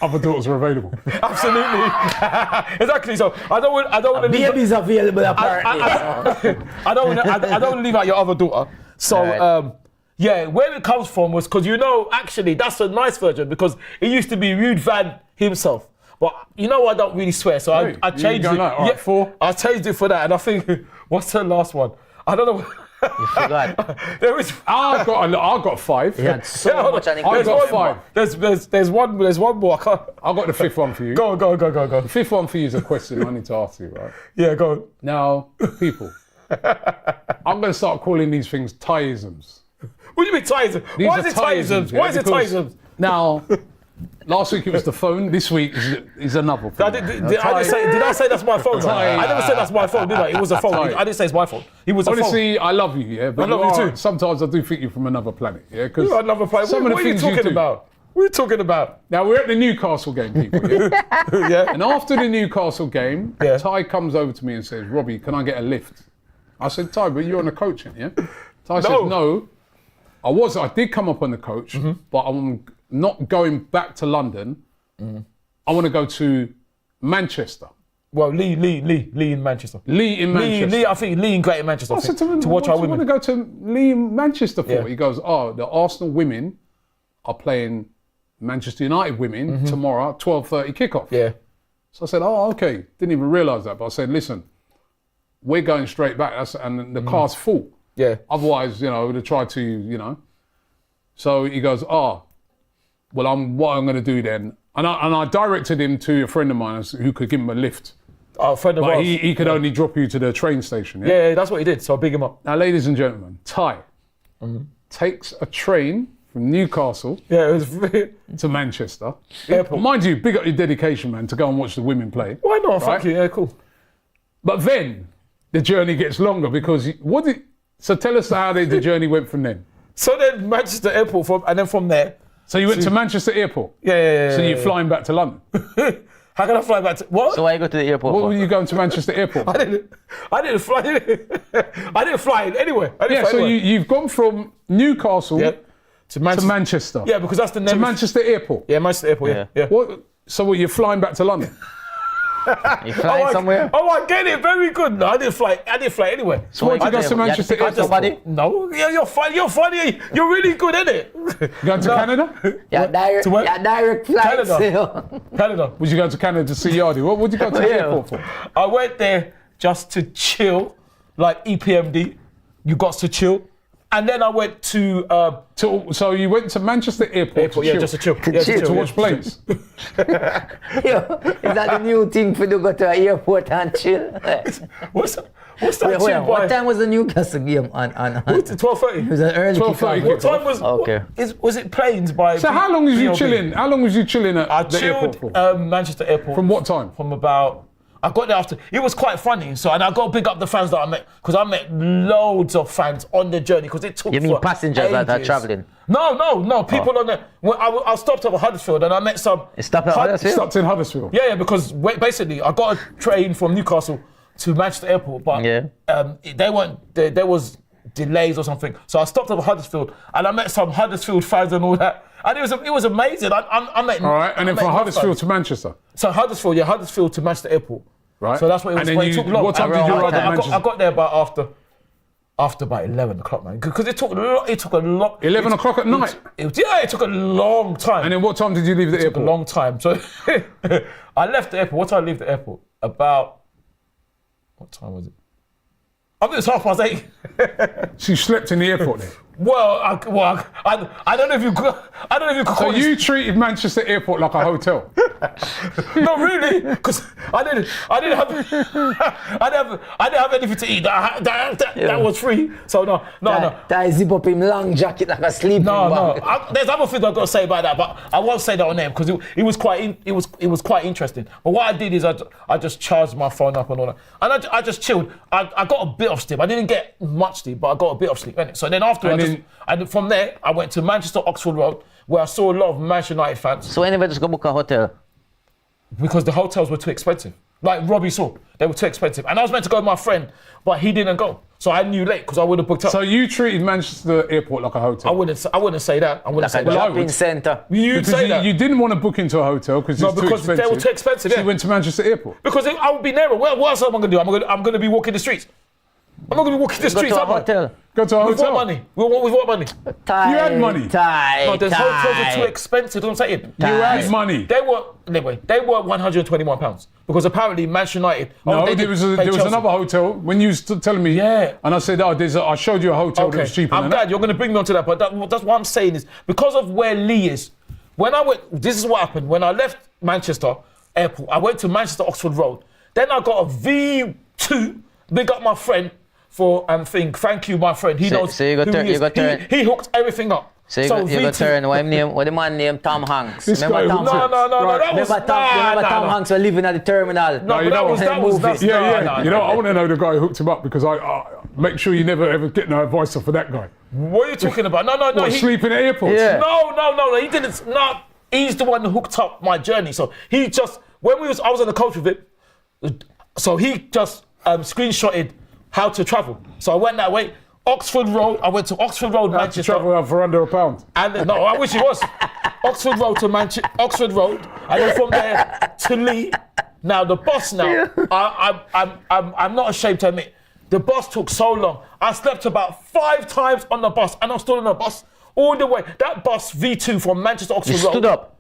Other daughters are available. Absolutely. Exactly. So I don't want to leave. Baby's available apparently. I don't want to leave out your other daughter. So Right. yeah, where it comes from was because actually that's a nice version because it used to be Ruud van himself. But I don't really swear, so Hey, I changed it. All right, 4. I changed it for that, and I think what's the last one? I don't know. You forgot. There is. I've got 5. He had so much I've anecdote. got one 5. more. There's one more. I can't. I've got the 5th one for you. Go. The 5th one for you is a question I need to ask you, right? Yeah, go. Now, people, I'm going to start calling these things Tyisms. What do you mean Tyism? These Why are is it Tyism? yeah, Why is it because Tyism? Now, last week it was the phone. This week is another thing. Did I say that's my phone? I never said that's my phone, did I? It was a phone. Ty. I didn't say it's my phone. It was a phone. Honestly, I love you, yeah, but I love you too. sometimes I do think you're from another planet, yeah. Because You're another player. some of the What are you things talking do. about? What are you talking about? Now we're at the Newcastle game, people. Yeah? Yeah. And after the Newcastle game, Yeah. Ty comes over to me and says, "Robbie, can I get a lift?" I said, "Ty, but you're on the coaching, yeah?" Ty says, "No, I did come up on the coach, but I'm not going back to London. I want to go to Manchester." Well, Lee in Manchester. Lee in Manchester. I think Lee in Greater Manchester. I said to him, to watch what our do you women. want to go to Lee in Manchester for? Yeah. He goes, the Arsenal women are playing Manchester United women tomorrow, 12:30 kickoff. Yeah. So I said, okay. Didn't even realise that. But I said, listen, we're going straight back. And the car's full. Yeah. Otherwise, we'd have tried to, So he goes, what I'm going to do then, and I directed him to a friend of mine who could give him a lift. Oh, friend of But ours. he could only drop you to the train station. Yeah? Yeah, that's what he did. So I big him up. Now, ladies and gentlemen, Ty takes a train from Newcastle Yeah, it was to Manchester. Airport. Mind you, big up your dedication, man, to go and watch the women play. Why not? Thank Right. you. Yeah, cool. But then the journey gets longer because so tell us how the journey went from then. So then Manchester Airport and then from there. So you went to Manchester Airport. Yeah. So you're flying back to London. How can I fly back to what? So why you go to the airport? What for? were you going to Manchester Airport? I didn't fly. I didn't fly anywhere. I didn't Yeah, fly so anywhere. you've gone from Newcastle Yeah. to Manchester. Yeah, because that's the name. To Manchester Airport. Yeah, Manchester Airport. Yeah. So you're flying back to London? You flying somewhere? Oh, I get it. Very good. No, I didn't fly anywhere. So why'd you go to Manchester Airport? Airport? Somebody? No, yeah, you're funny. You're funny. You're really good at it. Going to Canada? Yeah, direct, To where? yeah, direct flights. Canada. Canada. Would you go to Canada to see Yardy? What would you go to the Yeah. airport for? I went there just to chill, like EPMD. You got to chill. And then I went to So you went to Manchester Airport to yeah, chill, just to chill. Yeah, chill. to watch planes? Yo, is that the new thing for to go to an airport and chill? What's that Wait, chill what by? time was the Newcastle game on? 12:30. It was an early 12:30 kickoff. What time was? Okay. Was it planes by? So how long was you BLB? chilling? How long was you chilling at I the airport chilled for? Manchester Airport. From what time? From about. I got there after. It was quite funny. So, and I got to big up the fans that I met because I met loads of fans on the journey because it took. You mean for passengers that are ages. travelling? No. People on the. When I stopped at Huddersfield and I met some. It stopped at Huddersfield? Stopped in Huddersfield. Yeah, because basically I got a train from Newcastle to Manchester Airport, but there was delays or something. So I stopped at Huddersfield and I met some Huddersfield fans and all that, and it was amazing. I met. All right, and then from Huddersfield to Manchester. So Huddersfield to Manchester Airport. Right. So that's what it was. And But then it took long. what time did you arrive at Manchester? I got there about after about 11 o'clock, man, because it took a lot. 11 o'clock at night? It took a long time. And then what time did you leave the It took a airport? long time. So I left the airport. What time did I leave the airport? About what time was it? I think it was 8:30. So you slept in the airport then? Well, I don't know if you could. I don't know if you could. So call you treated Manchester Airport like a hotel? Not really, because I didn't have anything to eat. That was free. So no. That zip up him long jacket like a sleeping No. bag. There's other things I've got to say about that, but I won't say that on air because it was quite interesting. But what I did is I just charged my phone up and all that, and I just chilled. I got a bit of sleep. I didn't get much sleep, but I got a bit of sleep. Innit? So then after, and from there I went to Manchester Oxford Road, where I saw a lot of Manchester United fans So anyway, just go book a hotel. because the hotels were too expensive. Like Robbie saw, they were too expensive, and I was meant to go with my friend, but he didn't go. So I knew late because I would have booked up. So you treated Manchester Airport like a hotel? I wouldn't say that. I wouldn't Like say a that. shopping centre. You'd Because say that. you didn't want to book into a hotel because it's too because expensive. they were too expensive, So yeah. you went to Manchester Airport? Because I would be nearer. What else am I going to do? I'm going to be walking the streets. I'm not going to be walking the Go streets. to a am I? hotel. Go to a With hotel? what money? With what money? You had money. No, the hotels are too expensive. That's what I'm saying. You had money. They were £121 because apparently Manchester United. No, they there did was pay Chelsea. another hotel when you was telling me. Yeah. And I said, I showed you a hotel that was cheaper I'm than glad that. you're going to bring me onto that, but that's what I'm saying is because of where Lee is. When I went, this is what happened. When I left Manchester Airport, I went to Manchester Oxford Road. Then I got a V2. Big up my friend for thing. Thank you, my friend. He knows. So you got who he is. He hooked everything up. So you got V2 turn what the man named Tom Hanks. This Remember guy Tom who- Hanks? No, that was Remember Tom Hanks was living at the terminal. No, you but know that what? was Movies. Yeah. You know, no. I want to know the guy who hooked him up because I make sure you never ever get no advice off of that guy. What are you talking about? No. What, sleeping at airports? Yeah. No. He didn't. No, he's the one who hooked up my journey. So he just I was on the coach with him. So he just screenshotted how to travel. So I went that way. Oxford Road. I went to Oxford Road, To Manchester. travel out for under £1. And no, I wish it was Oxford Road to Oxford Road, and then from there to Lee. Now the bus. Now I'm not ashamed to admit the bus took so long. I slept about 5 times on the bus, and I'm still on the bus all the way. That bus V2 from Manchester Oxford You Road. stood up.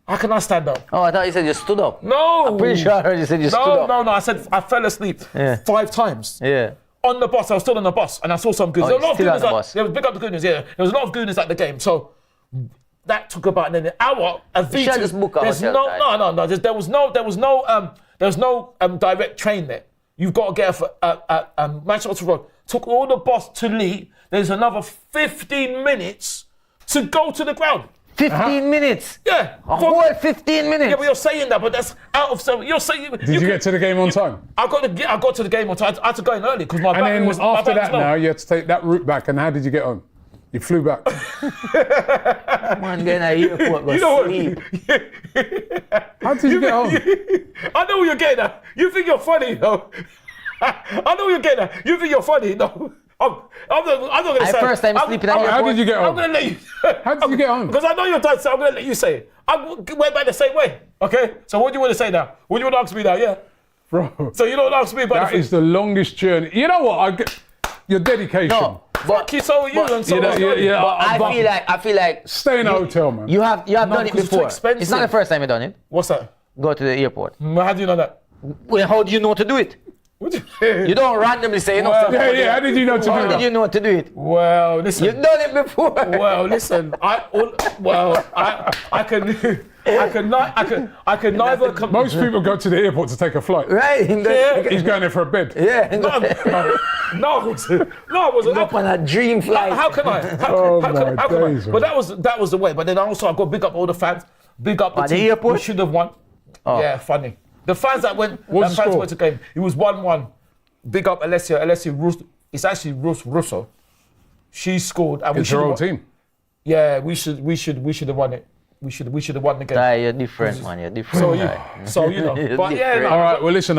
How can I stand up? Oh, I thought you said you stood up. No. I'm pretty sure I heard you said you stood up. No. I said I fell asleep 5 times. Yeah. On the bus, I was still on the bus, and I saw some goons. Oh, there was a lot you're of still on gooners. the bus. There was big up the gooners. Yeah, there was a lot of gooners at the game. So that took about an hour. A V2. should just book a There's hotel, no. There was no direct train there. You've got to get Manchester Road. Took all the bus to Lee. There's another 15 minutes to go to the ground. 15 minutes. Yeah. A whole 15 minutes. Yeah, but you're saying that, but that's out of some. You're saying. Did you get to the game on time? I got to the game on time. I had to go in early because my And battery then was. after that, now you had to take that route back. And how did you get home? You flew back. Man, then I airport go You know sleep. How did you get home? I know what you're getting at. You think you're funny, though. I know what you're getting at. You think you're funny, no. I'm not going to say. First time sleeping at How did you get home? I'm going to let you. How did you get home? Because I know you're done, so I'm going to let you say it. I went back the same way. Okay. So what do you want to say now? What do you want to ask me now? Yeah. Bro, So you don't ask me about that is the longest journey. You know what? Your dedication. No, but so are you, and so was Tony. I feel like Stay in a hotel, man. you have done it because it's too before. expensive. It's not the first time you done it. What's that? Go to the airport. How do you know that? Well, how do you know to do it? What do you You don't randomly say, you know. Well, Yeah. How did you know to do How did you that? know to do it? Well, listen. You've done it before. Well, listen. I can neither. Most people go to the airport to take a flight. Right? Yeah. He's going there for a bed. Yeah. No, I wasn't. Up on a dream flight. How can I? Oh How my can I? days, But that was the way. But then also I got big up all the fans. Big up the At the team. airport? We should have won. Yeah, funny. The fans that went. What's the The fans score? went to game. It was 1-1. Big up Alessia Russo. It's actually Russo. She scored, and we It's should your have own won. team. Yeah, we should have won it. We should have won the game. Nah, you're different, man. You're different. So you know. You're But yeah, different. no, All right. Well, listen.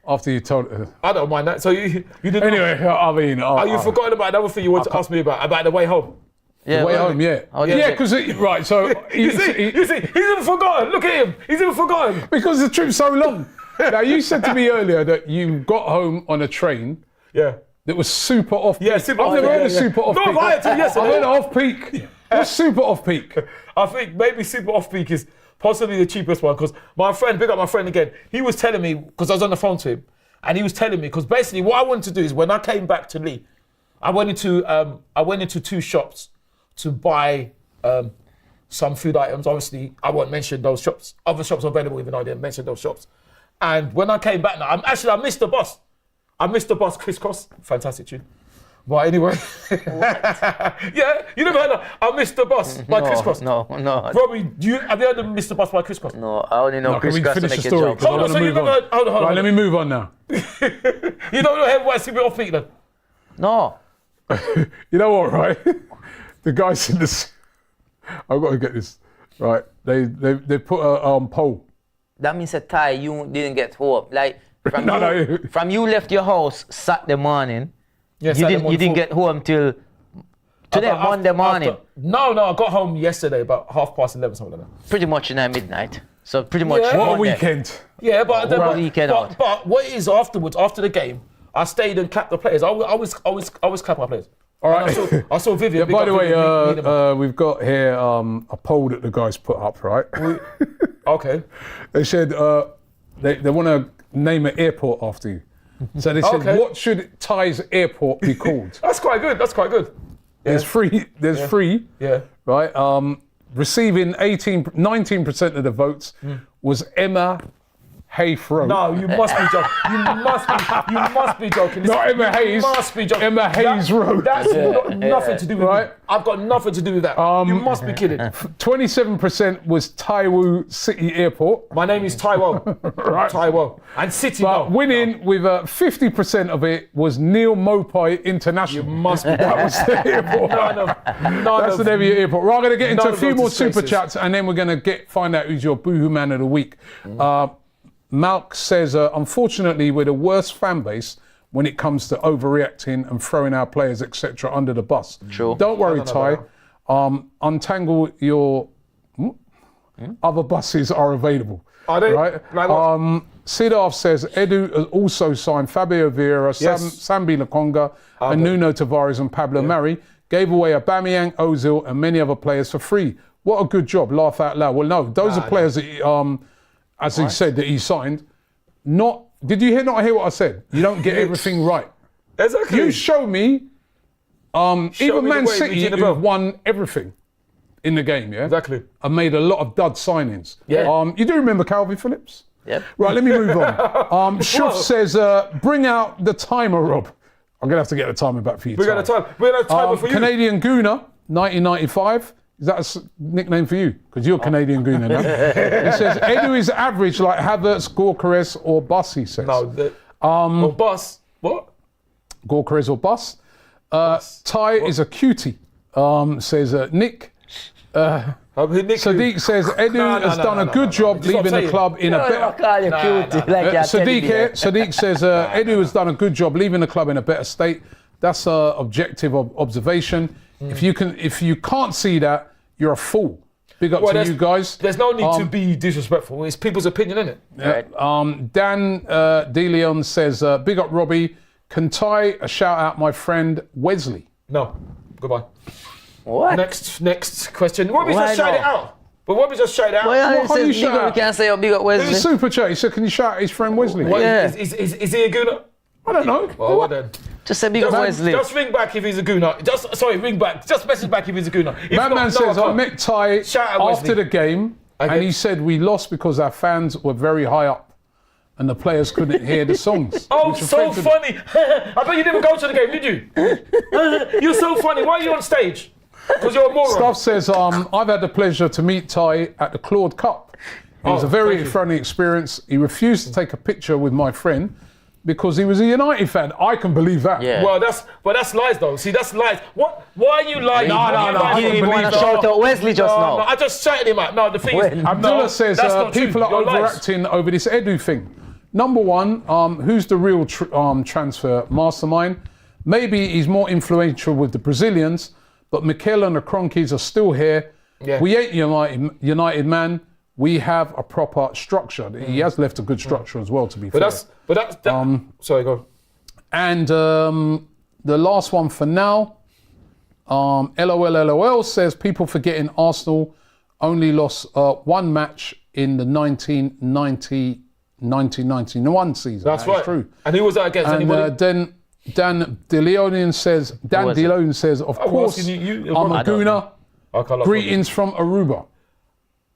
After you told. I don't mind that. So you didn't. Anyway, I mean. Are you forgotten about another thing you want to ask me about the way home? Yeah, Way well, home, yeah. Oh, Yeah, yeah. because right. So You see, he's even forgotten. Look at him. He's even forgotten. because the trip's so long. Now you said to me earlier that you got home on a train Yeah. that was super off peak. Yeah, super I've off never peak, heard of yeah. super off No, peak. I had to yesterday. I've heard of off peak. What's super off peak? I think maybe super off peak is possibly the cheapest one because my friend, big up my friend again, he was telling me, because I was on the phone to him, and he was telling me, because basically what I wanted to do is when I came back to Lee, I went into 2 shops to buy some food items. Obviously, I won't mention those shops. Other shops are available even though I didn't mention those shops. And when I came back now, I missed the bus. I missed the bus, Crisscross. Fantastic tune. But anyway, yeah, you never heard of I Missed the Bus by Crisscross? No. Robbie, have you heard of Mr. Bus by Crisscross? No, I only know Can we Chris Cross to finish the make a story? joke. 'Cause I Hold on, wanna so you move never on. heard, hold on. Right, let me move on now. You don't know everybody's super off peak then? No. You know what, right? The guys in this. I've got to get this right. They put a poll. That means that Ty, you didn't get home. Like from No. from you left your house Saturday morning. Yes, You didn't get home till today, Monday morning. No, I got home yesterday about 11:30, something like that. Pretty much in the midnight. So pretty much. Yeah. What a Monday. weekend. Yeah, but Weekend what is afterwards, after the game, I stayed and clapped the players. I always clap my players. All right. I saw Vivian. big By up the way, Vivian, meet him. we've got here a poll that the guys put up, right? Okay. They said they want to name an airport after you. So they said, Okay. what should Ty's airport be called? That's quite good. There's three, Yeah. right? Receiving 19% of the votes was Emma Haythrow. No, you must be joking. You must be joking. Not Emma Hayes. You must be joking. Emma Hayes Road. That's got nothing to do with Right. me. I've got nothing to do with that. You must be kidding. 27% was Taiwo City Airport. My name is Taiwo. Right. Taiwo. And City, But no. winning with 50% of it was Neil Mopai International. You must be That was the airport. That's the name of your airport. Right, we're going to get into none a of few those more super disgraces. chats and then we're going to find out who's your Boohooman of the week. Malk says, unfortunately, we're the worst fan base when it comes to overreacting and throwing our players, etc., under the bus. True. Don't worry, I don't know Ty. Untangle your other buses are available. Are they? Right? Like what? Siddharth says Edu has also signed Fabio Vieira, Yes. Sambi Lakonga, and Nuno Tavares and Pablo Mari. Gave away Aubameyang, Ozil, and many other players for free. What a good job! Laugh out loud. Well, no, those are players that, as he said, that he signed. Did you not hear what I said? You don't get everything right. Exactly. You show me, even me the Man way, City Regina who Bell. won everything. in the game, yeah? Exactly. And made a lot of dud signings. Yeah. You do remember Calvin Phillips? Yep. Right, let me move on. Shuff says, bring out the timer, Rob. I'm going to have to get the timer back for you. We're going to time. We're going to timer for you. Canadian Gooner, 1995. Is that a nickname for you? Because you're Canadian Gooner now. He says, Edu is average like Havertz, Gorkarez or Bus, he says. No, or Bus. What? Gorkarez or Bus. Ty is a cutie, says Nick. Sadiq says Edu has done a good job leaving the club in a better. Sadiq says Edu has done a good job leaving the club in a better state. That's an objective observation. If you can't see that, you're a fool. Big up to you guys. There's no need to be disrespectful. It's people's opinion, isn't it? Yeah. Dan DeLeon says big up Robbie. Can Ty a shout out my friend Wesley? No. Goodbye. What? Next question. Robbie just shout it out. But Robbie just shout it out. Well, How do you big up, we can't say oh, big up Wesley. It's super chat. He said, can you shout out his friend Wesley? Yeah. Is he a gooner? I don't know. Well, what then? Just say big up Wesley. Just ring back if he's a gooner. Ring back. Just message back if he's a gooner. Man says, I met Ty after the game and he said we lost because our fans were very high up and the players couldn't hear the songs. Oh, so funny. I bet you didn't go to the game, did you? You're so funny. Why are you on stage? Because you're a moron. Stuff says, I've had the pleasure to meet Ty at the Claude Cup. It was a very friendly experience. He refused to take a picture with my friend because he was a United fan. I can believe that. Yeah. Well, that's lies, though. See, that's lies. What? Why are you lying? No, I You couldn't didn't want believe to shout out Wesley just now. No, I just shouted him out. No, the thing is, Abdullah says that's not true. people are You're lies. overacting over this Edu thing. Number one, who's the real transfer mastermind? Maybe he's more influential with the Brazilians, but Mikel and the Cronkies are still here. Yeah. We ain't United, man. We have a proper structure. He has left a good structure as well, to be fair. Sorry, go on. And the last one for now, LOL says people forgetting Arsenal only lost one match in the 1990-1991 season. That's right. True. And who was that against? And then Dan DeLeon says, of course, I'm a gooner. Greetings from Aruba.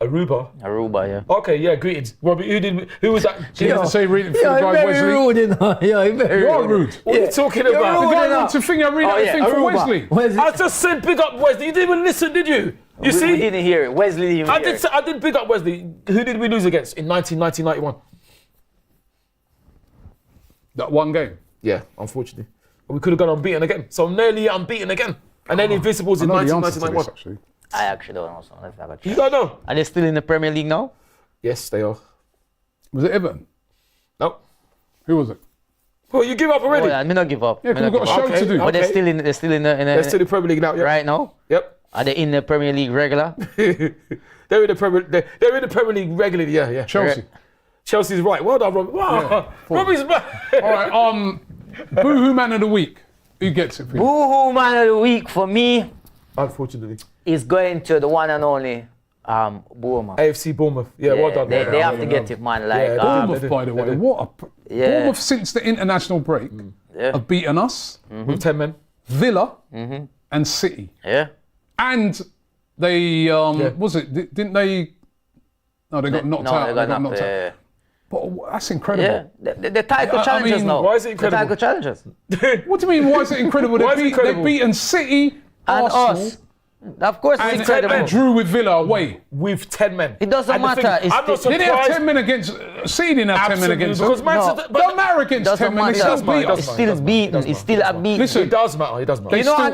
Aruba, yeah. Okay, yeah, greetings. Robbie, who was that? Did you say reading for the guy Wesley? Rude, you know. Yeah, very You're rude. What are you talking about? The guy wants to think I read everything for Wesley. I just said big up Wesley. You didn't even listen, did you? You see? We didn't hear it. Wesley didn't hear it. I did big up Wesley. Who did we lose against in 1991? That one game. Yeah, unfortunately. We could have gone unbeaten again. So nearly unbeaten again. And then Invincibles in 1991. Actually. I actually don't know. So let's have a check. You don't know? Are they still in the Premier League now? Yes, they are. Was it Everton? No. Who was it? Well, you give up already? Oh, yeah, I may not give up. Yeah, because we've got a show to do. But they're still in. They're still in the. They're still in the Premier League now. Yep. Right now. Yep. Are they in the Premier League regular? They're in the Premier League regularly. Yeah. Chelsea. Chelsea's right. Well done, Robbie. Wow. Robbie's back. All right. Boohooman of the week. Who gets it for you? Boohooman of the week for me Unfortunately. is going to the one and only Boohooman. AFC Bournemouth. Yeah, well done. They have to get it, man. Like Bournemouth, by the way. Bournemouth, since the international break, have beaten us, with 10 men. Villa, and City. Yeah. And they, didn't they? No, they got knocked out. They got knocked out. Yeah. But that's incredible. Yeah, the title challenges now. Why is it incredible? The title challenges. What do you mean, why is it incredible? They've beaten City, And Arsenal, us. Of course, it's incredible. and drew with Villa away. With 10 men. It doesn't matter. I'm not They surprised. didn't have 10 men against. City didn't have 10 men against them. Because Manchester. Don't matter against Doesn't 10 men. They matter. still beat us. It's still beaten. It's still a beat. Listen, It does matter. It does matter. You know, on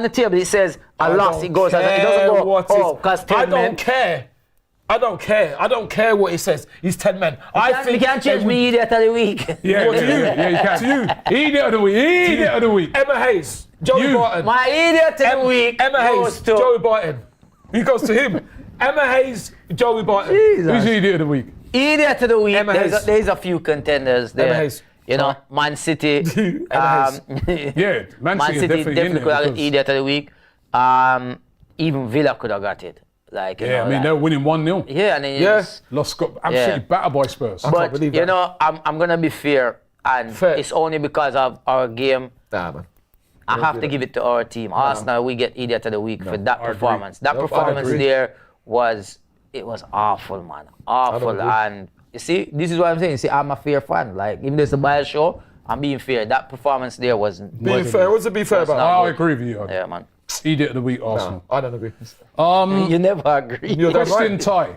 the table it says a loss. It goes. It doesn't go. Because 10 men. I don't care. I don't care what it says. He's 10 men. You can't change me idiot of the week. Yeah, What, to you? Yeah, you can. To you. Idiot of the week. Idiot of the week. Emma Hayes. Joey Barton. My idiot of the week Emma Hayes. goes to Joey Barton. He goes to him. Emma Hayes. Joey Barton. Who's the idiot of the week? Idiot of the week. Emma Hayes. There's a few contenders there. Emma Hayes. You know, Man City. Emma Hayes. Yeah, Man City definitely in could there have because- idiot of the week. Even Villa could have got it. Like, you Yeah, know, I mean, they're winning 1-0. yeah, and then Got absolutely battered by Spurs. But believe you that. know, I'm gonna be fair, and Fair. it's only because of our game. Nah, man. I have to give it to our team. Arsenal, we get Ediyaat of the week for that performance. That No, I performance agree. there was awful, man. Awful. agree. And you see, this is what I'm saying. You see, I'm a fair fan. Like, even though it's a bias show, I'm being fair. That performance there wasn't. Being fair, what's it be fair about? not- I agree with you. Yeah, man. Idiot of the week, Arsenal. I don't agree. You never agree. You're damn Question right. Ty.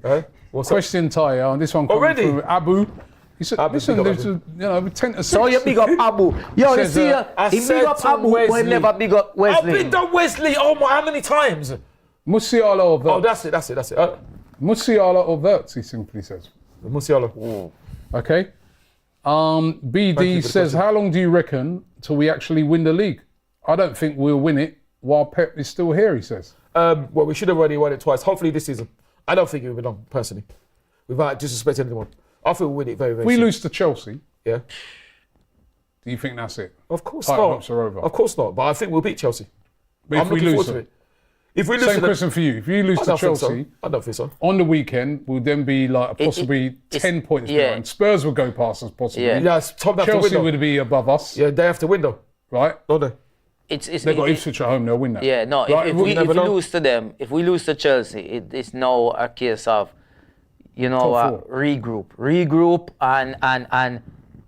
Eh? What's up? Question Ty. This one coming Already? from Abu. He said, Abu, listen, big up there's Abu. we tend to So you big up Abu. Yo, you Says, see, I he said big up to Abu, but he Wesley. never big up I've Wesley. been done Wesley. Oh my, how many times? Musiala or Oh, Verts? that's it. Musiala or Verts, he simply says. Musiala. Okay. Thank BD you for the says, question. how long do you reckon till we actually win the league? I don't think we'll win it while Pep is still here, he says. Well, we should have already won it twice. Hopefully this season. I don't think it will be long, personally. Without disrespecting anyone. I think we'll win it very, very If we soon. lose to Chelsea, Yeah. do you think that's it? Of course Title not. hopes are over. Of course not. But I think we'll beat Chelsea. But I'm if we looking lose forward to them, it. If we lose same to them, question for you. If you lose I to don't think so. Chelsea, I don't think so. on the weekend, will then be like possibly it's- 10 points yeah. behind. Spurs will go past us possibly. Yeah. Yeah, Tom have to win Chelsea though. would be above us, Yeah, they have to win though, right? don't they? They've got Ipswich at home, they'll win that. Yeah, no. Right, If we'll we never know. lose to them, if we lose to Chelsea, it's now a case of, Top four. regroup, and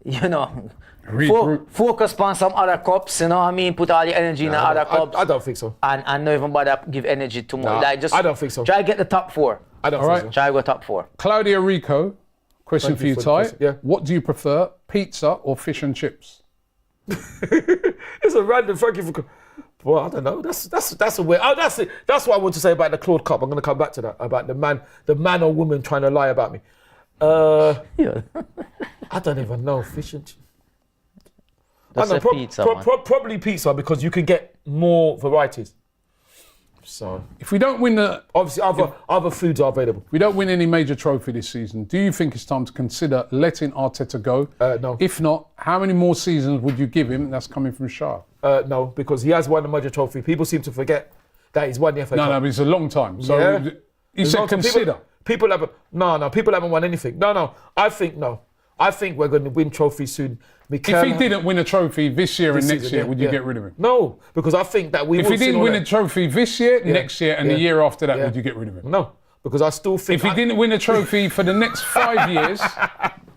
you know, Regroup. focus on some other cups. You know what I mean? Put all the energy in the other cups, I don't think so. and not even bother give energy to more. Nah, Like just I don't think so. Try to get the top four. I don't All think right. so. Try to go top four. Claudia Rico, question Thank for you you, for the Ty. question. Yeah. What do you prefer, pizza or fish and chips? It's a random. Thank you for. Well, I don't know. That's a weird. Oh, that's it. That's what I want to say about the Claude Cup. I'm going to come back to that about the man or woman trying to lie about me. Yeah. I don't even know. Fish and. That's a pizza, man. Probably pizza because you can get more varieties. So If we don't win obviously other foods are available. we don't win any major trophy this season, do you think it's time to consider letting Arteta go? No. If not, how many more seasons would you give him? That's coming from Shah. No, because he has won the major trophy. People seem to forget that he's won the FA No, Cup. but it's a long time. So Yeah. you It's said long time. consider. People haven't. No. People haven't won anything. No. I think no. I think we're going to win trophies soon. If he didn't win a trophy this year and This next season, year, yeah, would you yeah. get rid of him? No, because I think that we. If will he didn't sooner or win a later- trophy this year, next year, and the yeah, year after that, yeah. would you get rid of him? No, because I still think. If he didn't win a trophy for the next 5 years,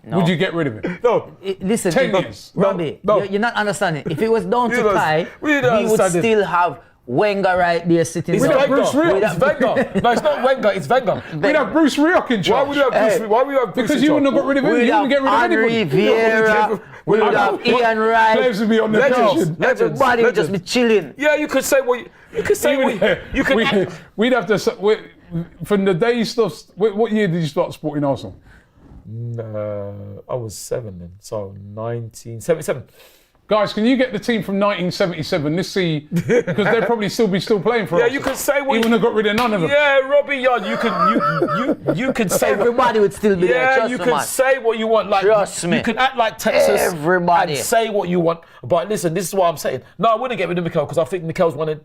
would you get rid of him? No. Listen, 10 years. Robbie, No. You're not understanding. If it was down to You don't- Kai, we we don't would understand it. still have Wenger right there sitting It's down. Wenger. Bruce Rioch. It's Wenger. No, it's not Wenger. It's Wenger. We'd have Bruce Rioch in Why charge. would you have Bruce? Why would you have Bruce? Because in you wouldn't have charge? got rid of him. We'd You have wouldn't get rid of Henry anybody. Vieira. We'd have Ian Wright. Players would be on the Legends. couch. Everybody would just be chilling. Yeah, you could say what you could say. You could. We'd have to. From the day you stopped. What year did you start supporting Arsenal? I was 7 then, so 1977. Guys, can you get the team from 1977? Let's see, because they'll probably still playing for Yeah, us. you could say He what. wouldn't have got rid of none of them. Yeah, Robbie Young, you can say. Everybody would still be there. Yeah, Trust you me, can man. say what you want. Like Trust me. you can act like Texas. Everybody. And say what you want. But listen, this is what I'm saying. No, I wouldn't get rid of Mikel because I think Mikel's did a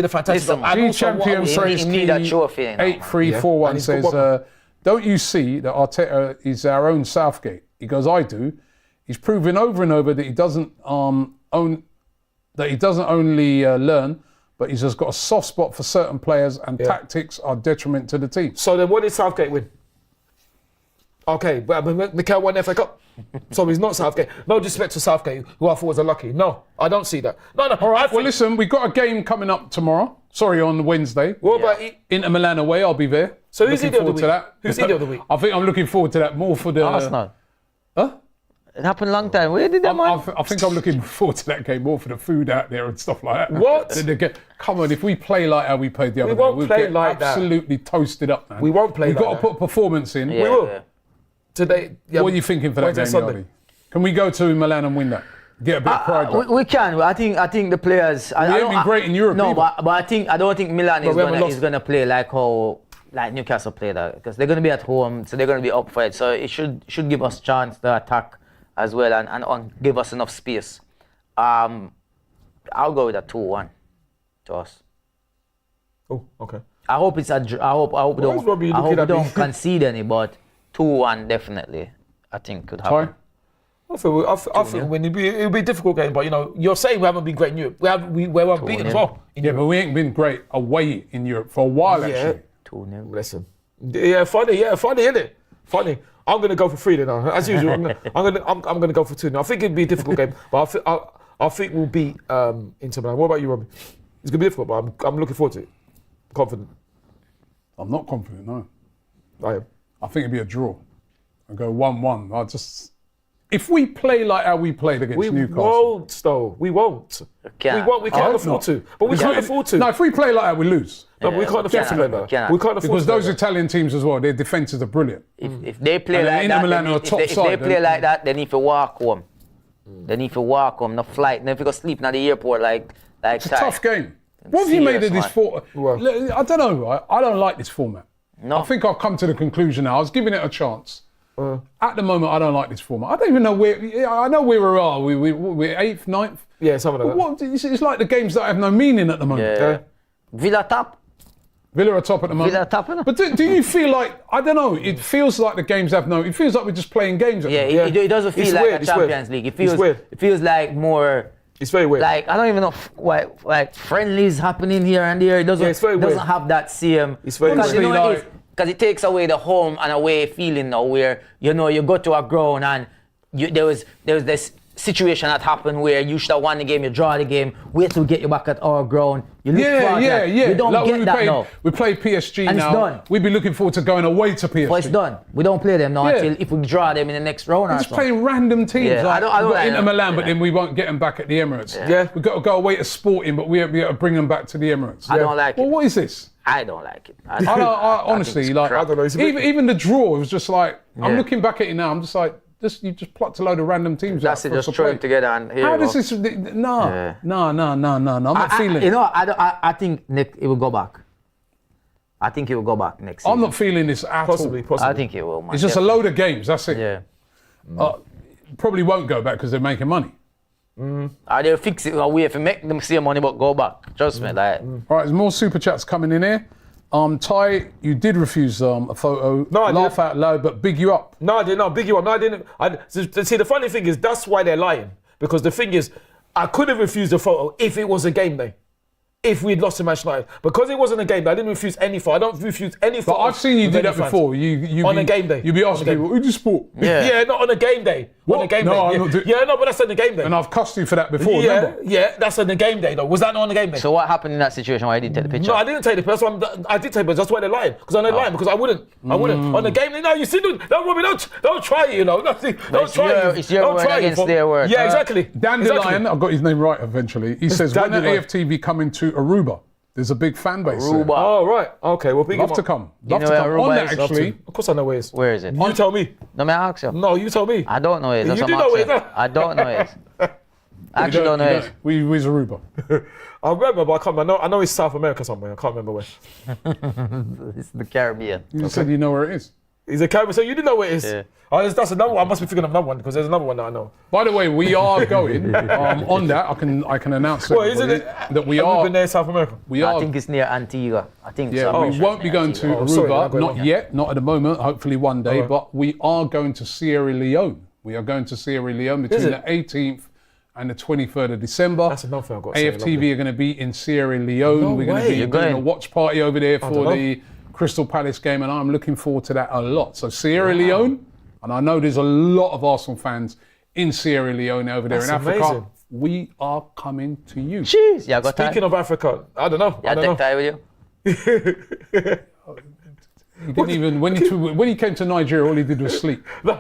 fantastic Listen, job. And G also what I Champion was He saying- Praise need that trophy, you know. 8341 And he's got says, one. don't you see that Arteta is our own Southgate? He goes, I do. He's proven over and over that he doesn't only learn, but he's just got a soft spot for certain players, and tactics are detriment to the team. So then, what did Southgate win? Okay, but Mikel won the FA Cup, so he's not Southgate. No disrespect to Southgate, who I thought was unlucky. No, I don't see that. No. All right. Well, listen, we've got a game coming up tomorrow. Sorry, on Wednesday. What about Inter Milan away, I'll be there. So who's Looking Idiot of the forward to week? that. Who's Idiot of the week? I think I'm looking forward to that more for the. Arsenal. Huh? It happened a long time. Where did that man? I think I'm looking forward to that game more for the food out there and stuff like that. What? Come on, if we play like how we played the other day, won't we'll play get like that. absolutely toasted up, man. We won't play We've like got that. to put a performance in. Yeah, We will. yeah. Today. Yeah, What are you thinking for that Wednesday, game, Sunday. Yardi? Can we go to Milan and win that? Get a bit of pride back. We can. I think the players. I ain't don't- been great in Europe No, either. but I don't think Milan But we haven't lost. is gonna play like Newcastle played because they're gonna be at home, so they're gonna be up for it. So it should give us chance to attack as well and give us enough space. I'll go with a 2-1 to us. Oh, okay. I hope it's a. I hope is Robbie we looking at me? don't concede any, but 2-1 definitely. I think could happen. Ty? I think when it'll be a difficult game, but you know, you're saying we haven't been great in Europe. We weren't beaten as well. Yeah, but we ain't been great away in Europe for a while, actually. 2-0. Listen, yeah, funny, isn't it? Funny. I'm gonna go for 3 then. As usual, I'm gonna go for 2 now. I think it'd be a difficult game, but I think we'll beat Inter Milan. What about you, Robbie? It's gonna be difficult, but I'm looking forward to it. Confident. I'm not confident, no. I am. I think it'd be a draw. I'll go 1-1. If we play like how we played against Newcastle. We won't. We can't afford to. But we can't afford to. No, if we play like that, we lose. No, but we can't afford to play like that. We can't afford Because to those Italian teams as well, their defences are brilliant. If they play And like Inter that, Milan are top if they side, play like that, they need to walk home. They need to walk home, no flight. They need to go sleep at the airport like It's a tough game. What have you made of this format? Well, I don't know, right? I don't like this format. No. I think I've come to the conclusion now. I was giving it a chance. At the moment, I don't like this format. I don't even know where. I know where we are. We're 8th, 9th. yeah, something like that. What? It's like the games that have no meaning at the moment. Yeah. Villa top. Villa are top at the moment. Villa top, innit? But do you feel like, I don't know, it feels like the games have no, it feels like we're just playing games at the moment. It doesn't feel It's like weird, a it's Champions weird. League. It's It feels like more. It's very weird. Like I don't even know like friendlies happening here and there. It doesn't it's very weird. doesn't have that same. It's very because you weird. know it is. Because it takes away the home and away feeling now, where you know you go to a ground and there was this situation that happened where you should have won the game, you draw the game, wait till we get you back at our ground. You look forward to that. Yeah. We don't Like get that now. We play PSG And now. it's done. We'd be looking forward to going away to PSG. But it's done. We don't play them now Yeah. until if we draw them in the next round. We're or just something. playing random teams. Yeah, Like, I don't we've got like Inter that. Milan, but then we won't get them back at the Emirates. Yeah. We've got to go away to Sporting, but we won't be able to bring them back to the Emirates. I don't like Well, it. what is this? I don't like it. I honestly, it's like, crap. I don't know, it's a bit- even the draw, it was just like, I'm Yeah. looking back at it now, I'm just like, you just plucked a load of random teams That's out it. for us Just to throw play. them together and here How you does go. this? No. I'm not feeling You it. know, I think it will go back. I think it will go back next season. I'm not feeling this at Possibly. all. I think it will, man. It's just a load of games, that's it. Yeah. Probably won't go back because they're making money. They'll fix it a way if you make them save money but go back. Trust me, like. All right, there's more super chats coming in here. Ty, you did refuse a photo. No, I Laugh didn't. out loud, but big you up. No, I didn't. No, big you up. No, I didn't. See, the funny thing is, that's why they're lying. Because the thing is, I could have refused the photo if it was a game day. If we'd lost to Manchester United. Because it wasn't a game day, I didn't refuse any photo. I don't refuse any photo. But I've seen you do that before. You On a game day. You'd be asking On a people, who do you support? Yeah. not on a game day. What? On a game No, day. I'm Yeah. not doing- Yeah, no, but that's on the game day. And I've cussed you for that before, yeah, remember? yeah, that's on the game day though. Was that not on the game day? So what happened in that situation why you didn't take the picture? No, I didn't take the picture. I did take the picture. That's why they're lying. Because I'm not lying. Because I wouldn't. On the game day. No, you see, don't try it. You know, don't try it. it's your Don't word try it. against their word. Yeah, exactly. Dandelion, Exactly. I've got his name right eventually. He says, when are Dandelion. AFTV coming to Aruba? There's a big fan base there. Aruba. Oh, right. Okay, well, big Love him to up. come. Love know to where come. Aruba On that, is? Love to. actually, Of course I know where it is. Where is it? You tell me. No, may I ask you? No, you tell me. I don't know it. That's You what do I'm know asking. it, huh? I don't know it. I actually don't know it. Where's Aruba? I remember, but I can't remember. I know it's South America somewhere. I can't remember where. It's the Caribbean. You said you know where it is. He's a Caribbean, so you didn't know where it is. Yeah. Oh, that's another one. I must be thinking of another one because there's another one that I know. By the way, we are going on that. I can announce Well, isn't everybody it? that we Have you are. been there, South America? We I are. think it's near Antigua. I think Yeah, so. we won't be going to Oh, sorry, Aruba, I'm going not on. yet, not at the moment, hopefully one day, Alright. but we are going to Sierra Leone. We are going to Sierra Leone Is between it? the 18th and the 23rd of December. That's another thing I've got to say, AFTV are going to be in Sierra Leone. No We're going to way. be You're doing a going? watch party over there don't for know. the Crystal Palace game, and I'm looking forward to that a lot. So Sierra Leone, and I know there's a lot of Arsenal fans in Sierra Leone over there That's in Africa. amazing. We are coming to you. Jeez, yeah, got time. Speaking of Africa, I don't know. Yeah, I don't take know. time with you. He didn't even when he came to Nigeria, all he did was sleep. No,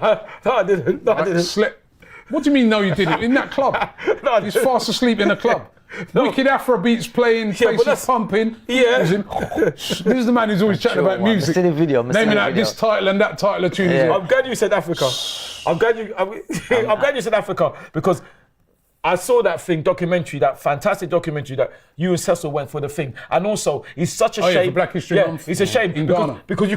I didn't. No, I didn't. Slept. What do you mean? No, you didn't. In that club, No, I he's didn't. fast asleep in a club. Wicked Afro beats playing, but faces that's- pumping. Yeah. This is the man who's always chatting about music. See the video. Naming out this title and that title of tune. Yeah. I'm glad you said Africa. I'm glad you said Africa because I saw that documentary, that fantastic documentary that you and Cecil went for the thing, and also it's such a Oh, yeah, shame. for Black History Month it's a shame in because, Ghana. because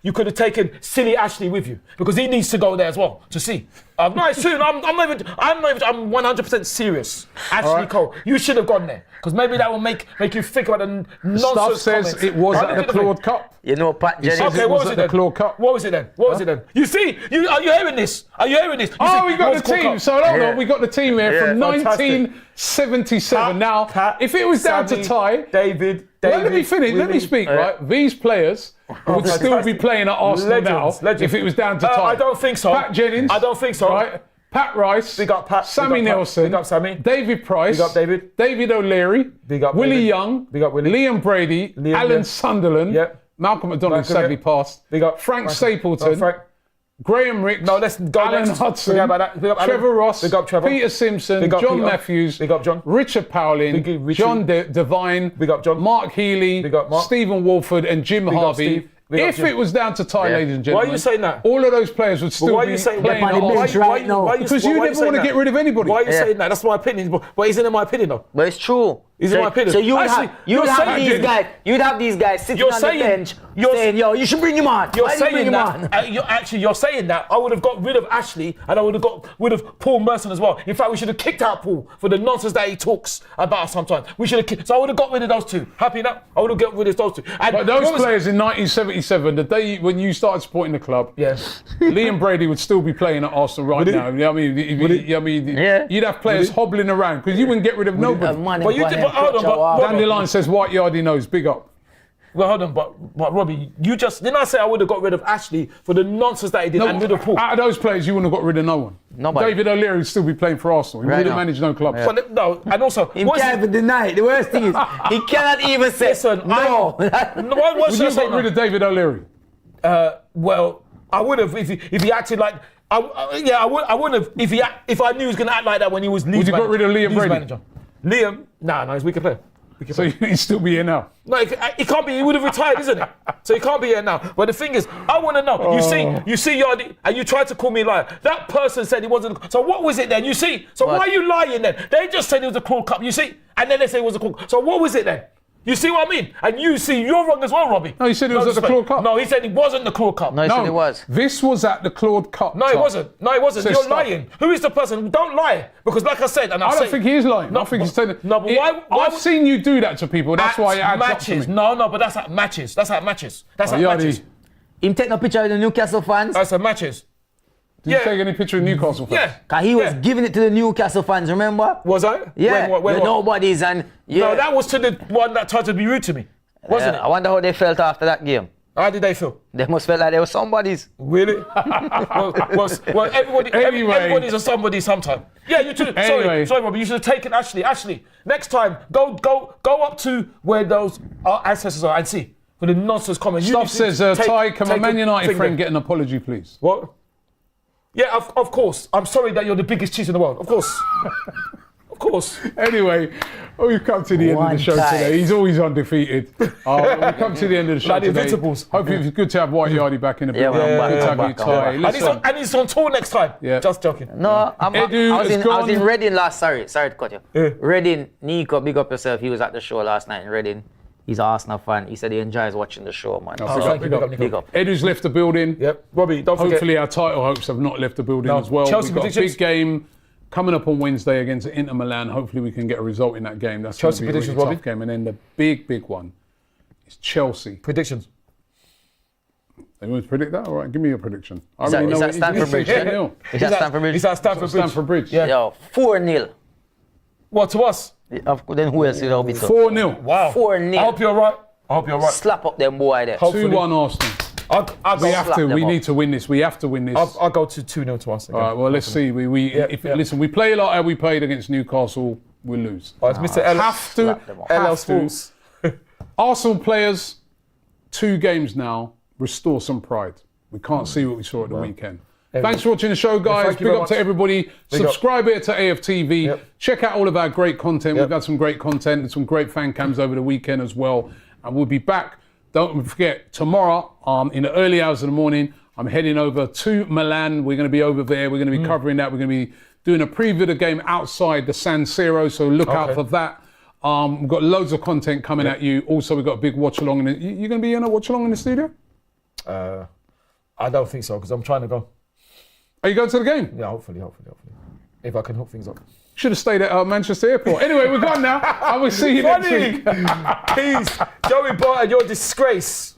you could have taken Silly Ashley with you because he needs to go there as well to see. No, it's true. I'm 100% serious. Actually, Cole, you should have gone there because maybe that will make you think about the nonsense Stuff says comments. it was at the Claude Cup. You know, Pat Jennings. Okay, It what was was at it the then? Claude Cup. What was it then? What was it then? You see, are you hearing this? Are you hearing this? You Oh, see, we got what the was Claude team. Cup? So hold on, we got the team here from fantastic. 1977. Now, if it was down to Sammy, tie, David, well, let me finish. Let me Willie. speak. Right, these players would still be playing at Arsenal Legends, now legends. if it was down to tie. I don't think so. Pat Jennings. I don't think so. Right. Pat Rice. Big up Pat. Sammy Big up Pat. Nelson. Big up Sammy. David Price. Big up David. David O'Leary. Big up Willie David. Young. Big up Willie. Liam Brady. Liam, Alan yeah. Sunderland. Yep. Malcolm McDonald sadly yeah. passed. Big up Frank Frank. Stapleton. No, Frank. Graham Ricks. No, let's go Alan next. Hudson. Forget about that. Big up Alan. Trevor Ross. Big up Trevor. Peter Simpson. Big up John Peter. Matthews. Big up John. Richard Powlin. Big up Richie. John Devine. Big up John. Mark Healy. Big up Mark. Stephen Wolford and Jim up Harvey. Steve. Big up If Jim. it was down to tie, ladies and Why gentlemen, are you saying that? all of those players would still Why are be you saying playing that? at Arsenal. bench right now. Because you never want to get rid of anybody. Why are you Yeah. saying that? That's my opinion. But isn't it my opinion though? But it's true. Is it my opinion? So you would Actually, have, you're saying- you'd have these guys sitting You're on saying- the bench you're- saying, "Yo, you should bring him on." You're Why didn't you bring saying him that. on? You're saying that. I would have got rid of Ashley and I would have got rid of Paul Merson as well. In fact, we should have kicked out Paul for the nonsense that he talks about sometimes. We should have kicked. So I would have got rid of those two. Happy now? I would have got rid of those two. And But those what was- players in 1977, the day when you started supporting the club, Yeah. Liam Brady would still be playing at Arsenal right he? now. You know what I mean, Yeah. you'd have players hobbling around because you wouldn't get rid of nobody. But you did. But hold on. But Dandelion says White Yardie knows. Big up. well, hold on. But Robbie, you just didn't I say I would have got rid of Ashley for the nonsense that he did and rid of Paul? Out of those players, you wouldn't have got rid of no one. Nobody. David O'Leary would still be playing for Arsenal. He Right wouldn't now. manage no clubs. But no, and also, He what is can't it- even deny it. The worst thing is, he cannot even say, Listen, no. what Would should you I say have got rid now? of David O'Leary? Well, I would have if he acted like. I would have if I knew he was going to act like that when he was Leeds. Would you got rid of Liam Leeds Brady? manager. Liam, no, he's a wicked player. So he'd still be here now. No, he can't be. He would have retired, isn't it? So he can't be here now. But the thing is, I want to know. You see, Yardi, and you tried to call me a liar. That person said he wasn't. So what was it then? You see. So why are you lying then? They just said it was a Claude Cup. You see, and then they say it was a Claude. So what was it then? You see what I mean? And you see, you're wrong as well, Robbie. No, he said it was at the Claude Cup. No, he said it wasn't the Claude Cup. No, he said it was. This was at the Claude Cup. No, it Tom. wasn't. No, it wasn't. Says You're stop. lying. Who is the person? Don't lie. Because like I said, and I don't think he is lying. I think he's saying that. No, but why I've seen you do that to people. That's why it adds matches. up to me. No, but that's at matches. That's at matches. That's at Yardi, matches. Him taking a picture with the Newcastle fans. That's at matches. did you take any picture of Newcastle fans? Yeah. Cause he was giving it to the Newcastle fans, remember? Was I? Yeah, When, the nobodies and yeah. No, that was to the one that tried to be rude to me. Wasn't I wonder how they felt after that game. it? How did they feel? They must feel like they were somebodies. Really? well, everybody's a somebody sometime. Yeah, you too. Anyway. Sorry, Robbie. You should have taken Ashley. Next time, go up to where those ancestors are and see. For the nonsense comment. Stuff says, Ty, can my Man United friend get an apology, please? What? Yeah, of course. I'm sorry that you're the biggest cheat in the world. Of course. Of course. Anyway, we've come to the end of the show One today. He's always undefeated. We've come to the end of the show Like the today. Invincibles. Hopefully it's good to have White Yardie back in the Yeah, building. man, Good to have I'm you, back, Ty. I'm back. Listen, And he's on tour next time. Yeah. Just joking. No, I Edu was has gone. in Reading last. Sorry to cut you. Yeah. Reading, Nico, big up yourself. He was at the show last night in Reading. He's an Arsenal fan. He said he enjoys watching the show, man. Oh, So, thank you. big up. Edu's left the building. Yep. Robbie, don't forget. Hopefully our title hopes have not left the building No. as well. Chelsea We've got a predictions? big game coming up on Wednesday against Inter Milan. Hopefully we can get a result in that game. That's going to Chelsea be a really predictions, tough Robbie? game. And then the big one is Chelsea. Predictions. You want to predict that? All right, give me your prediction. I Is that- already is know that what Stamford you're Bridge? going to say. Is that Stamford Bridge? He's at Stamford Bridge. Stamford Bridge. Yeah. Yo, 4-0. What, to us? Then who else will it be to? 4-0. Wow. 4-0. I hope you're right. Slap up them boy there. Hopefully. 2-1 Arsenal. I'll We have to. slap them We up. need to win this. We have to win this. I'll go to 2-0 to us. All right, well, let's see. Listen, we play like how we played against Newcastle, we lose. It's Mr. L. Have to. Slap them up. LL Have to. Sports. Arsenal players, 2 games now, restore some pride. We can't see what we saw at the weekend. Thanks for watching the show, guys. thank you Big very up to much. everybody. Big up. Subscribe here to AFTV. Yep. Check out all of our great content. Yep. We've got some great content and some great fan cams over the weekend as well. And we'll be back. Don't forget, tomorrow, in the early hours of the morning, I'm heading over to Milan. We're going to be over there. We're going to be covering that. We're going to be doing a preview of the game outside the San Siro, so look out for that. We've got loads of content coming at you. Also, we've got a big watch along. You're going to be in a watch along in the studio? I don't think so, because I'm trying to go. Are you going to the game? Yeah, hopefully. If I can hook things up. Should have stayed at Manchester Airport. Anyway, we're gone now. I will see you next week. Peace. Joey Barton, you're a disgrace.